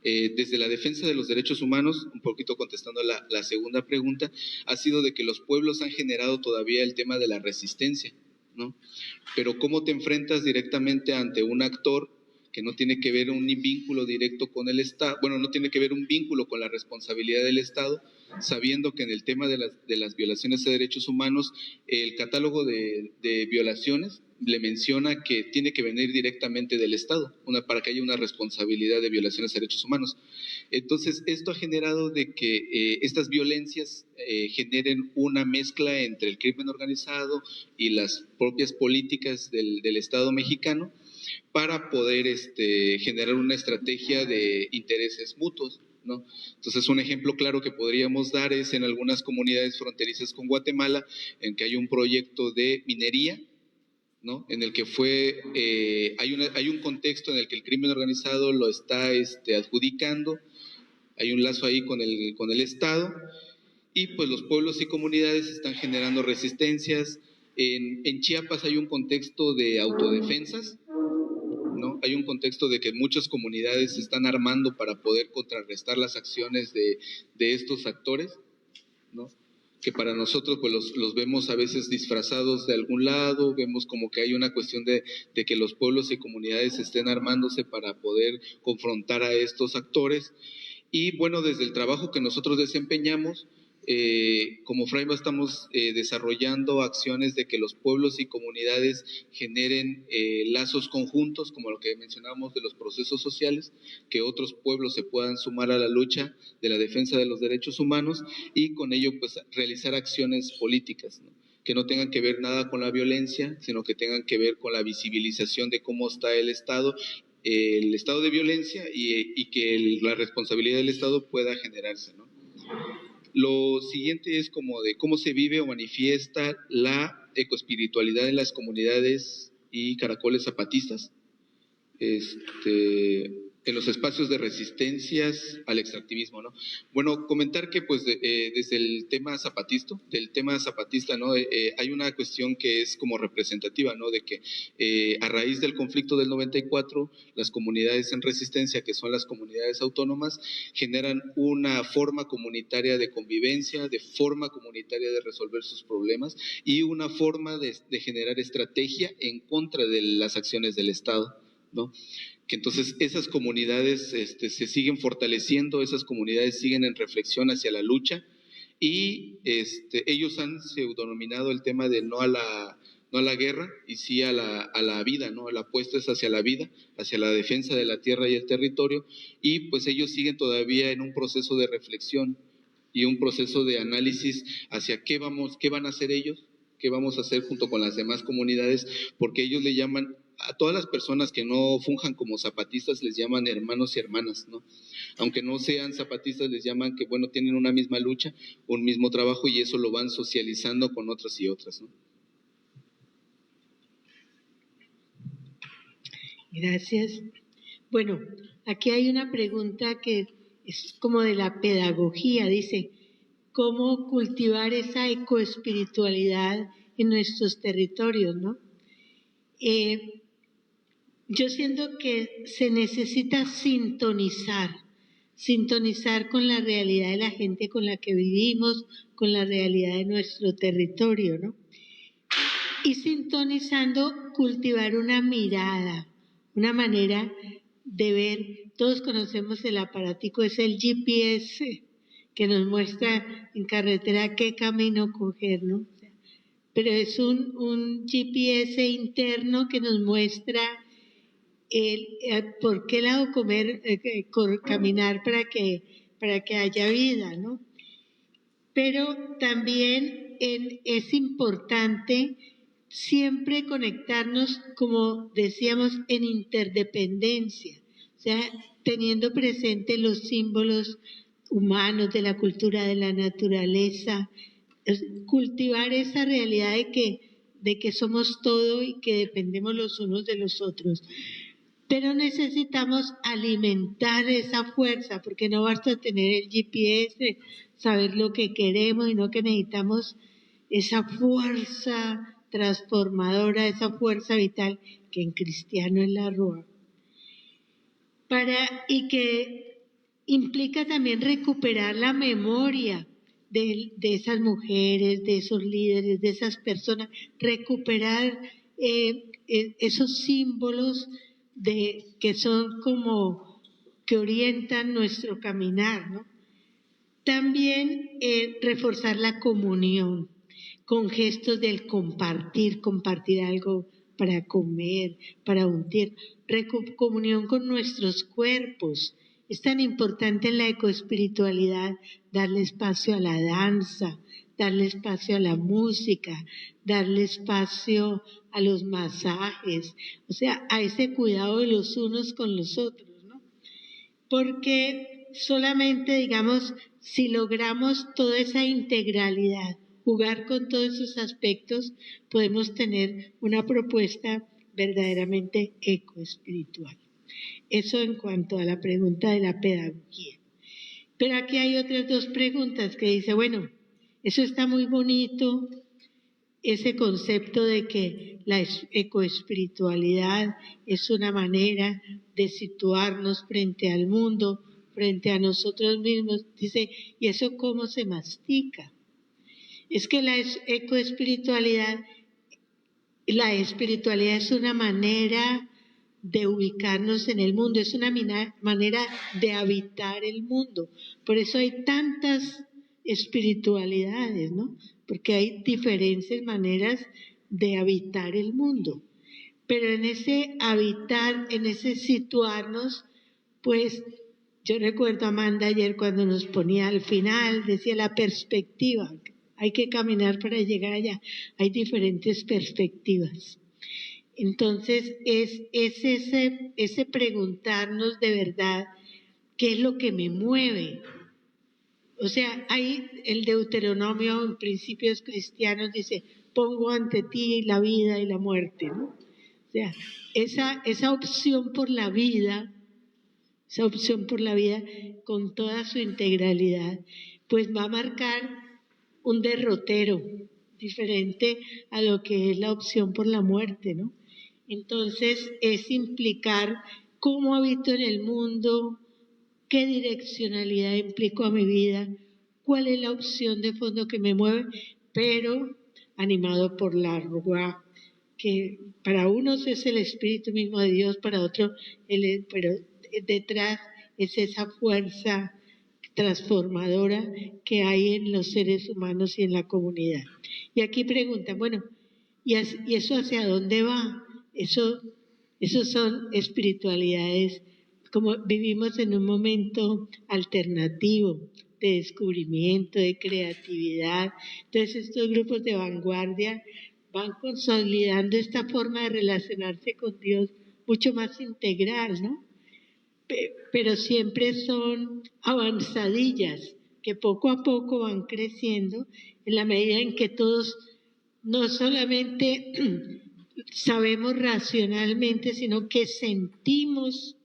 Desde la defensa de los derechos humanos, un poquito contestando la segunda pregunta, ha sido de que los pueblos han generado todavía el tema de la resistencia, ¿no? Pero ¿cómo te enfrentas directamente ante un actor que no tiene que ver un vínculo directo con el Estado, bueno, no tiene que ver un vínculo con la responsabilidad del Estado, sabiendo que en el tema de las violaciones de derechos humanos, el catálogo de violaciones le menciona que tiene que venir directamente del Estado, para que haya una responsabilidad de violaciones de derechos humanos. Entonces, esto ha generado de que estas violencias generen una mezcla entre el crimen organizado y las propias políticas del Estado mexicano, para poder generar una estrategia de intereses mutuos, ¿no? Entonces, un ejemplo claro que podríamos dar es en algunas comunidades fronterizas con Guatemala, en que hay un proyecto de minería, ¿no? En el que hay un contexto en el que el crimen organizado lo está adjudicando, hay un lazo ahí con el Estado, y pues los pueblos y comunidades están generando resistencias. En Chiapas hay un contexto de autodefensas, ¿no? Hay un contexto de que muchas comunidades se están armando para poder contrarrestar las acciones de estos actores, ¿no? Que para nosotros pues los vemos a veces disfrazados de algún lado, vemos como que hay una cuestión de que los pueblos y comunidades estén armándose para poder confrontar a estos actores. Y bueno, desde el trabajo que nosotros desempeñamos, como Fraima estamos desarrollando acciones de que los pueblos y comunidades generen lazos conjuntos, como lo que mencionábamos de los procesos sociales, que otros pueblos se puedan sumar a la lucha de la defensa de los derechos humanos y con ello pues realizar acciones políticas, ¿no? Que no tengan que ver nada con la violencia, sino que tengan que ver con la visibilización de cómo está el estado de violencia y que la responsabilidad del Estado pueda generarse, ¿no? Lo siguiente es como de cómo se vive o manifiesta la ecoespiritualidad en las comunidades y caracoles zapatistas, en los espacios de resistencias al extractivismo, ¿no? Bueno, comentar que pues desde el tema zapatista, ¿no? Hay una cuestión que es como representativa, ¿no? De que a raíz del conflicto del 94, las comunidades en resistencia, que son las comunidades autónomas, generan una forma comunitaria de convivencia, de forma comunitaria de resolver sus problemas y una forma de generar estrategia en contra de las acciones del Estado, ¿no? Que entonces esas comunidades se siguen fortaleciendo, esas comunidades siguen en reflexión hacia la lucha y ellos han pseudodenominado el tema de no a la guerra y sí a la vida, ¿no? La apuesta es hacia la vida, hacia la defensa de la tierra y el territorio, y pues ellos siguen todavía en un proceso de reflexión y un proceso de análisis hacia qué van a hacer ellos, qué vamos a hacer junto con las demás comunidades, porque ellos le llaman a todas las personas que no funjan como zapatistas, les llaman hermanos y hermanas, ¿no? Aunque no sean zapatistas, les llaman que, bueno, tienen una misma lucha, un mismo trabajo, y eso lo van socializando con otras y otras, ¿no? Gracias. Bueno, aquí hay una pregunta que es como de la pedagogía, dice, ¿cómo cultivar esa ecoespiritualidad en nuestros territorios, ¿no? Yo siento que se necesita sintonizar con la realidad de la gente con la que vivimos, con la realidad de nuestro territorio, ¿no? Y sintonizando, cultivar una mirada, una manera de ver. Todos conocemos el aparatico, es el GPS, que nos muestra en carretera qué camino coger, ¿no? Pero es un GPS interno que nos muestra por qué lado caminar para que haya vida, ¿no? Pero también es importante siempre conectarnos, como decíamos, en interdependencia, o sea, teniendo presente los símbolos humanos, de la cultura de la naturaleza, cultivar esa realidad de que somos todo y que dependemos los unos de los otros. Pero necesitamos alimentar esa fuerza, porque no basta tener el GPS, saber lo que queremos, sino que necesitamos esa fuerza transformadora, esa fuerza vital que en cristiano es la Rúa. Y que implica también recuperar la memoria de esas mujeres, de esos líderes, de esas personas, recuperar esos símbolos que son como que orientan nuestro caminar, ¿no? También reforzar la comunión con gestos del compartir algo para comer, para untir, comunión con nuestros cuerpos. Es tan importante en la ecoespiritualidad darle espacio a la danza, darle espacio a la música, darle espacio a los masajes, o sea, a ese cuidado de los unos con los otros, ¿no? Porque solamente, digamos, si logramos toda esa integralidad, jugar con todos esos aspectos, podemos tener una propuesta verdaderamente ecoespiritual. Eso en cuanto a la pregunta de la pedagogía. Pero aquí hay otras dos preguntas que dice, bueno, eso está muy bonito, ese concepto de que la ecoespiritualidad es una manera de situarnos frente al mundo, frente a nosotros mismos. Dice, ¿y eso cómo se mastica? Es que la espiritualidad es una manera de ubicarnos en el mundo, es una manera de habitar el mundo. Por eso hay tantas espiritualidades, ¿no? Porque hay diferentes maneras de habitar el mundo. Pero en ese habitar, en ese situarnos, pues yo recuerdo a Amanda ayer cuando nos ponía al final, decía la perspectiva, hay que caminar para llegar allá, hay diferentes perspectivas. Entonces es ese preguntarnos de verdad qué es lo que me mueve. O sea, ahí el Deuteronomio en principios cristianos dice, pongo ante ti la vida y la muerte, ¿no? O sea, esa opción por la vida, con toda su integralidad, pues va a marcar un derrotero diferente a lo que es la opción por la muerte, ¿no? Entonces es implicar cómo habito en el mundo, qué direccionalidad implico a mi vida, cuál es la opción de fondo que me mueve, pero animado por la Ruá, que para unos es el Espíritu mismo de Dios, para otros, pero detrás es esa fuerza transformadora que hay en los seres humanos y en la comunidad. Y aquí preguntan, bueno, ¿y eso hacia dónde va? Eso son espiritualidades, como vivimos en un momento alternativo de descubrimiento, de creatividad. Entonces estos grupos de vanguardia van consolidando esta forma de relacionarse con Dios mucho más integral, ¿no? Pero siempre son avanzadillas que poco a poco van creciendo en la medida en que todos no solamente sabemos racionalmente, sino que sentimos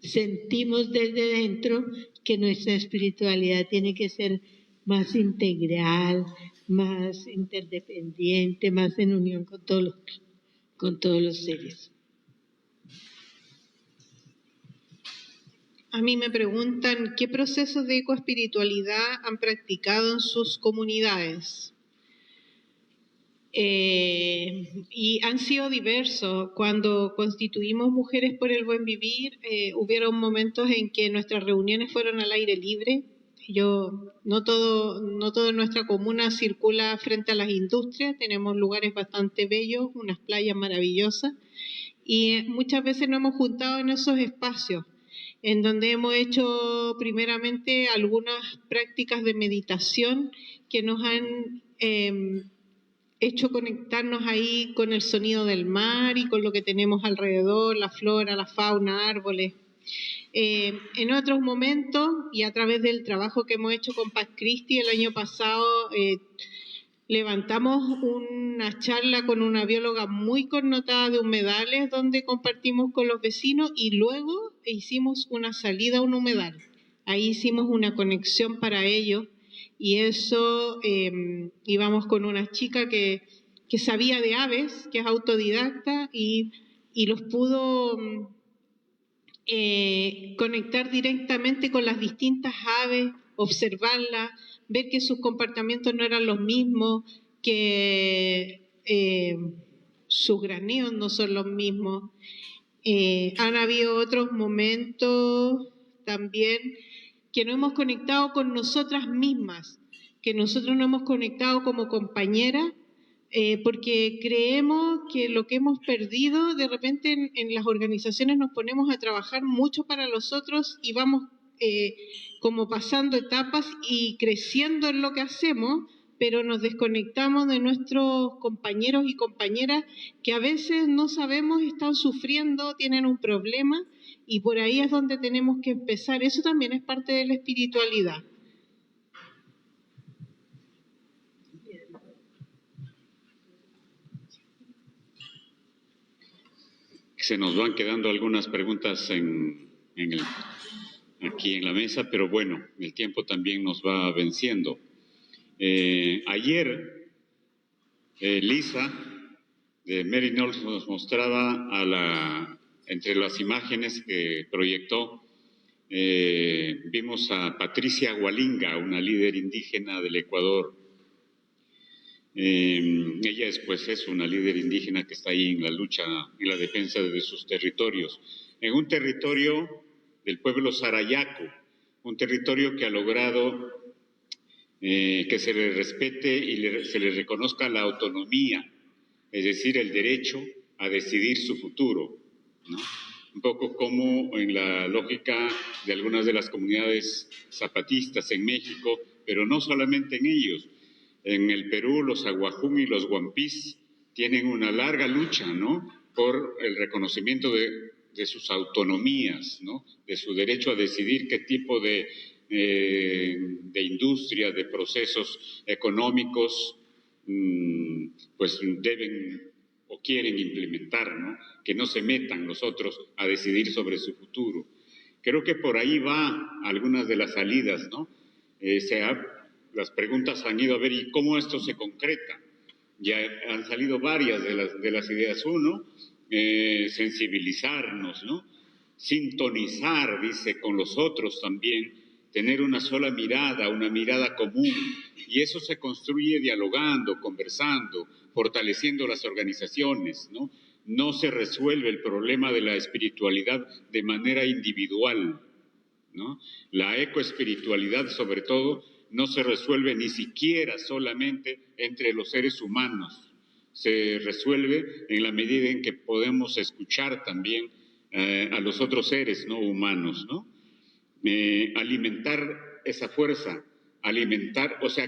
desde dentro que nuestra espiritualidad tiene que ser más integral, más interdependiente, más en unión con todos los seres. A mí me preguntan qué procesos de ecoespiritualidad han practicado en sus comunidades. Y han sido diversos. Cuando constituimos Mujeres por el Buen Vivir, hubieron momentos en que nuestras reuniones fueron al aire libre. No todo en nuestra comuna circula frente a las industrias, tenemos lugares bastante bellos, unas playas maravillosas, y muchas veces nos hemos juntado en esos espacios, en donde hemos hecho primeramente algunas prácticas de meditación que nos han hecho conectarnos ahí con el sonido del mar y con lo que tenemos alrededor, la flora, la fauna, árboles. En otros momentos, y a través del trabajo que hemos hecho con Paz Christi el año pasado, levantamos una charla con una bióloga muy connotada de humedales donde compartimos con los vecinos y luego hicimos una salida a un humedal. Ahí hicimos una conexión para ellos y eso íbamos con una chica que sabía de aves, que es autodidacta y los pudo conectar directamente con las distintas aves, observarlas, ver que sus comportamientos no eran los mismos, que sus graneos no son los mismos. Han habido otros momentos también que no hemos conectado con nosotras mismas, que nosotros no hemos conectado como compañeras, porque creemos que lo que hemos perdido, de repente en las organizaciones nos ponemos a trabajar mucho para los otros y vamos como pasando etapas y creciendo en lo que hacemos, pero nos desconectamos de nuestros compañeros y compañeras que a veces no sabemos, están sufriendo, tienen un problema y por ahí es donde tenemos que empezar. Eso también es parte de la espiritualidad. Se nos van quedando algunas preguntas aquí en la mesa, pero bueno, el tiempo también nos va venciendo. Ayer, Lisa de Mary Knowles nos mostraba entre las imágenes que proyectó, vimos a Patricia Hualinga, una líder indígena del Ecuador. Ella es una líder indígena que está ahí en la lucha, en la defensa de sus territorios, en un territorio del pueblo Sarayaco, un territorio que ha logrado que se le respete y se le reconozca la autonomía, es decir, el derecho a decidir su futuro, ¿no? Un poco como en la lógica de algunas de las comunidades zapatistas en México, pero no solamente en ellos. En el Perú, los aguajún y los guampís tienen una larga lucha, ¿no?, por el reconocimiento de sus autonomías, ¿no?, de su derecho a decidir qué tipo de industria, de procesos económicos, pues deben o quieren implementar, ¿no?, que no se metan los otros a decidir sobre su futuro. Creo que por ahí va algunas de las salidas, ¿no? Las preguntas han ido a ver, ¿y cómo esto se concreta? Ya han salido varias de las ideas. Uno, sensibilizarnos, ¿no? Sintonizar, dice, con los otros también, tener una sola mirada, una mirada común. Y eso se construye dialogando, conversando, fortaleciendo las organizaciones, ¿no? No se resuelve el problema de la espiritualidad de manera individual, ¿no? La ecoespiritualidad, sobre todo, no se resuelve ni siquiera solamente entre los seres humanos. Se resuelve en la medida en que podemos escuchar también a los otros seres no humanos, ¿no? Alimentar esa fuerza,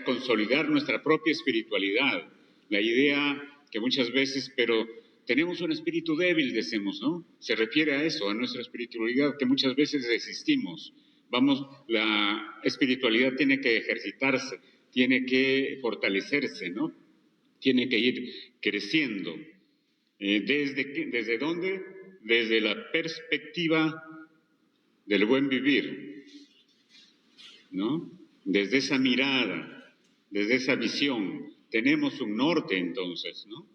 consolidar nuestra propia espiritualidad. La idea que muchas veces, pero tenemos un espíritu débil, decimos, ¿no? Se refiere a eso, a nuestra espiritualidad, que muchas veces resistimos. La espiritualidad tiene que ejercitarse, tiene que fortalecerse, ¿no? Tiene que ir creciendo. ¿Desde dónde? Desde la perspectiva del buen vivir, ¿no? Desde esa mirada, desde esa visión. Tenemos un norte entonces, ¿no?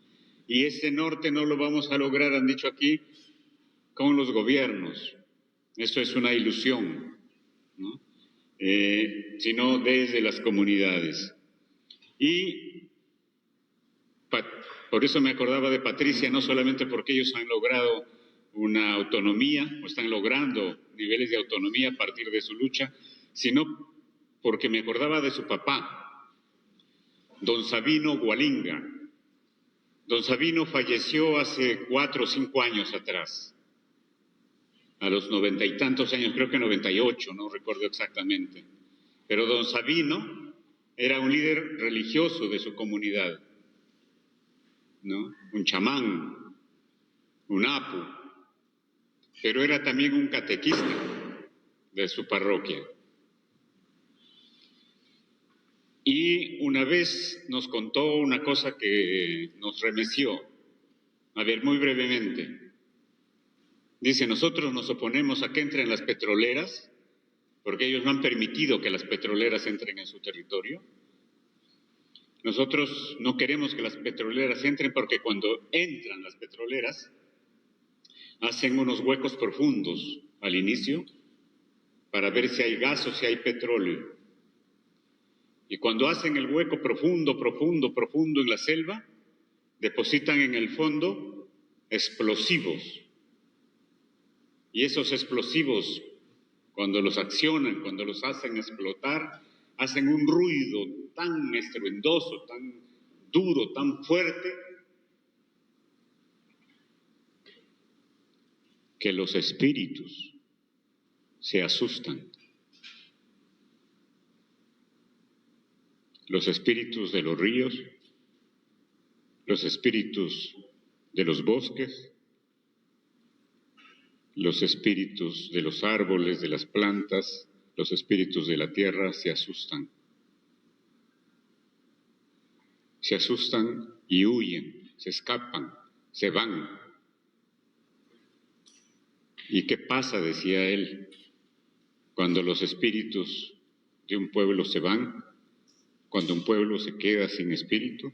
Y ese norte no lo vamos a lograr, han dicho aquí, con los gobiernos. Eso es una ilusión, ¿no? Sino desde las comunidades. Y por eso me acordaba de Patricia, no solamente porque ellos han logrado una autonomía, o están logrando niveles de autonomía a partir de su lucha, sino porque me acordaba de su papá, don Sabino Hualinga. Don Sabino falleció hace 4 o 5 años atrás, a los 90 y tantos años, creo que 98, no recuerdo exactamente. Pero don Sabino era un líder religioso de su comunidad, ¿no? Un chamán, un apu. pero era también un catequista de su parroquia. Y una vez nos contó una cosa que nos remeció. A ver, muy brevemente. Dice, nosotros nos oponemos a que entren las petroleras, porque ellos no han permitido que las petroleras entren en su territorio. Nosotros no queremos que las petroleras entren porque cuando entran las petroleras hacen unos huecos profundos al inicio para ver si hay gas o si hay petróleo. Y cuando hacen el hueco profundo en la selva, depositan en el fondo explosivos. Y esos explosivos, cuando los accionan, cuando los hacen explotar, hacen un ruido tan estruendoso, tan duro, tan fuerte, que los espíritus se asustan. Los espíritus de los ríos, los espíritus de los bosques, los espíritus de los árboles, de las plantas, los espíritus de la tierra se asustan. Se asustan y huyen, se escapan, se van. ¿Y qué pasa, decía él, cuando los espíritus de un pueblo se van? Cuando un pueblo se queda sin espíritu,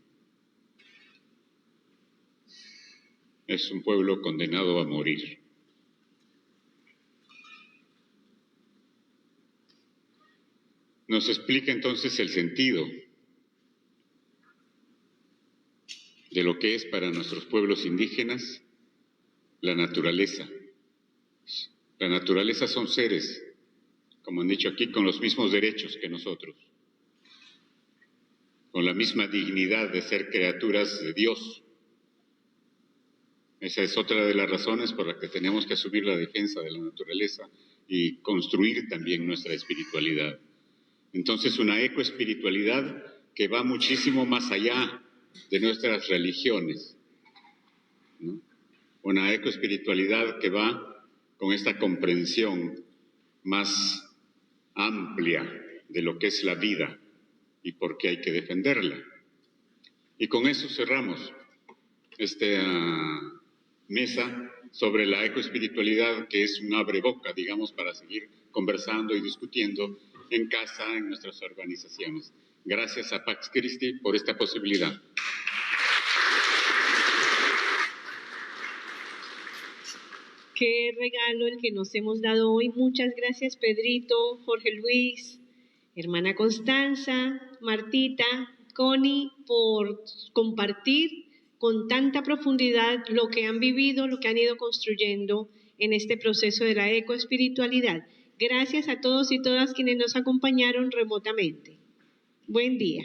es un pueblo condenado a morir. Nos explica entonces el sentido de lo que es para nuestros pueblos indígenas la naturaleza. La naturaleza son seres, como han dicho aquí, con los mismos derechos que nosotros, con la misma dignidad de ser criaturas de Dios. Esa es otra de las razones por las que tenemos que asumir la defensa de la naturaleza y construir también nuestra espiritualidad. Entonces, una ecoespiritualidad que va muchísimo más allá de nuestras religiones, ¿no? Una ecoespiritualidad que va con esta comprensión más amplia de lo que es la vida y por qué hay que defenderla. Y con eso cerramos esta mesa sobre la ecoespiritualidad, que es un abreboca, digamos, para seguir conversando y discutiendo en casa, en nuestras organizaciones. Gracias a Pax Christi por esta posibilidad. Qué regalo el que nos hemos dado hoy. Muchas gracias, Pedrito, Jorge Luis, hermana Constanza, Martita, Connie, por compartir con tanta profundidad lo que han vivido, lo que han ido construyendo en este proceso de la ecoespiritualidad. Gracias a todos y todas quienes nos acompañaron remotamente. Buen día.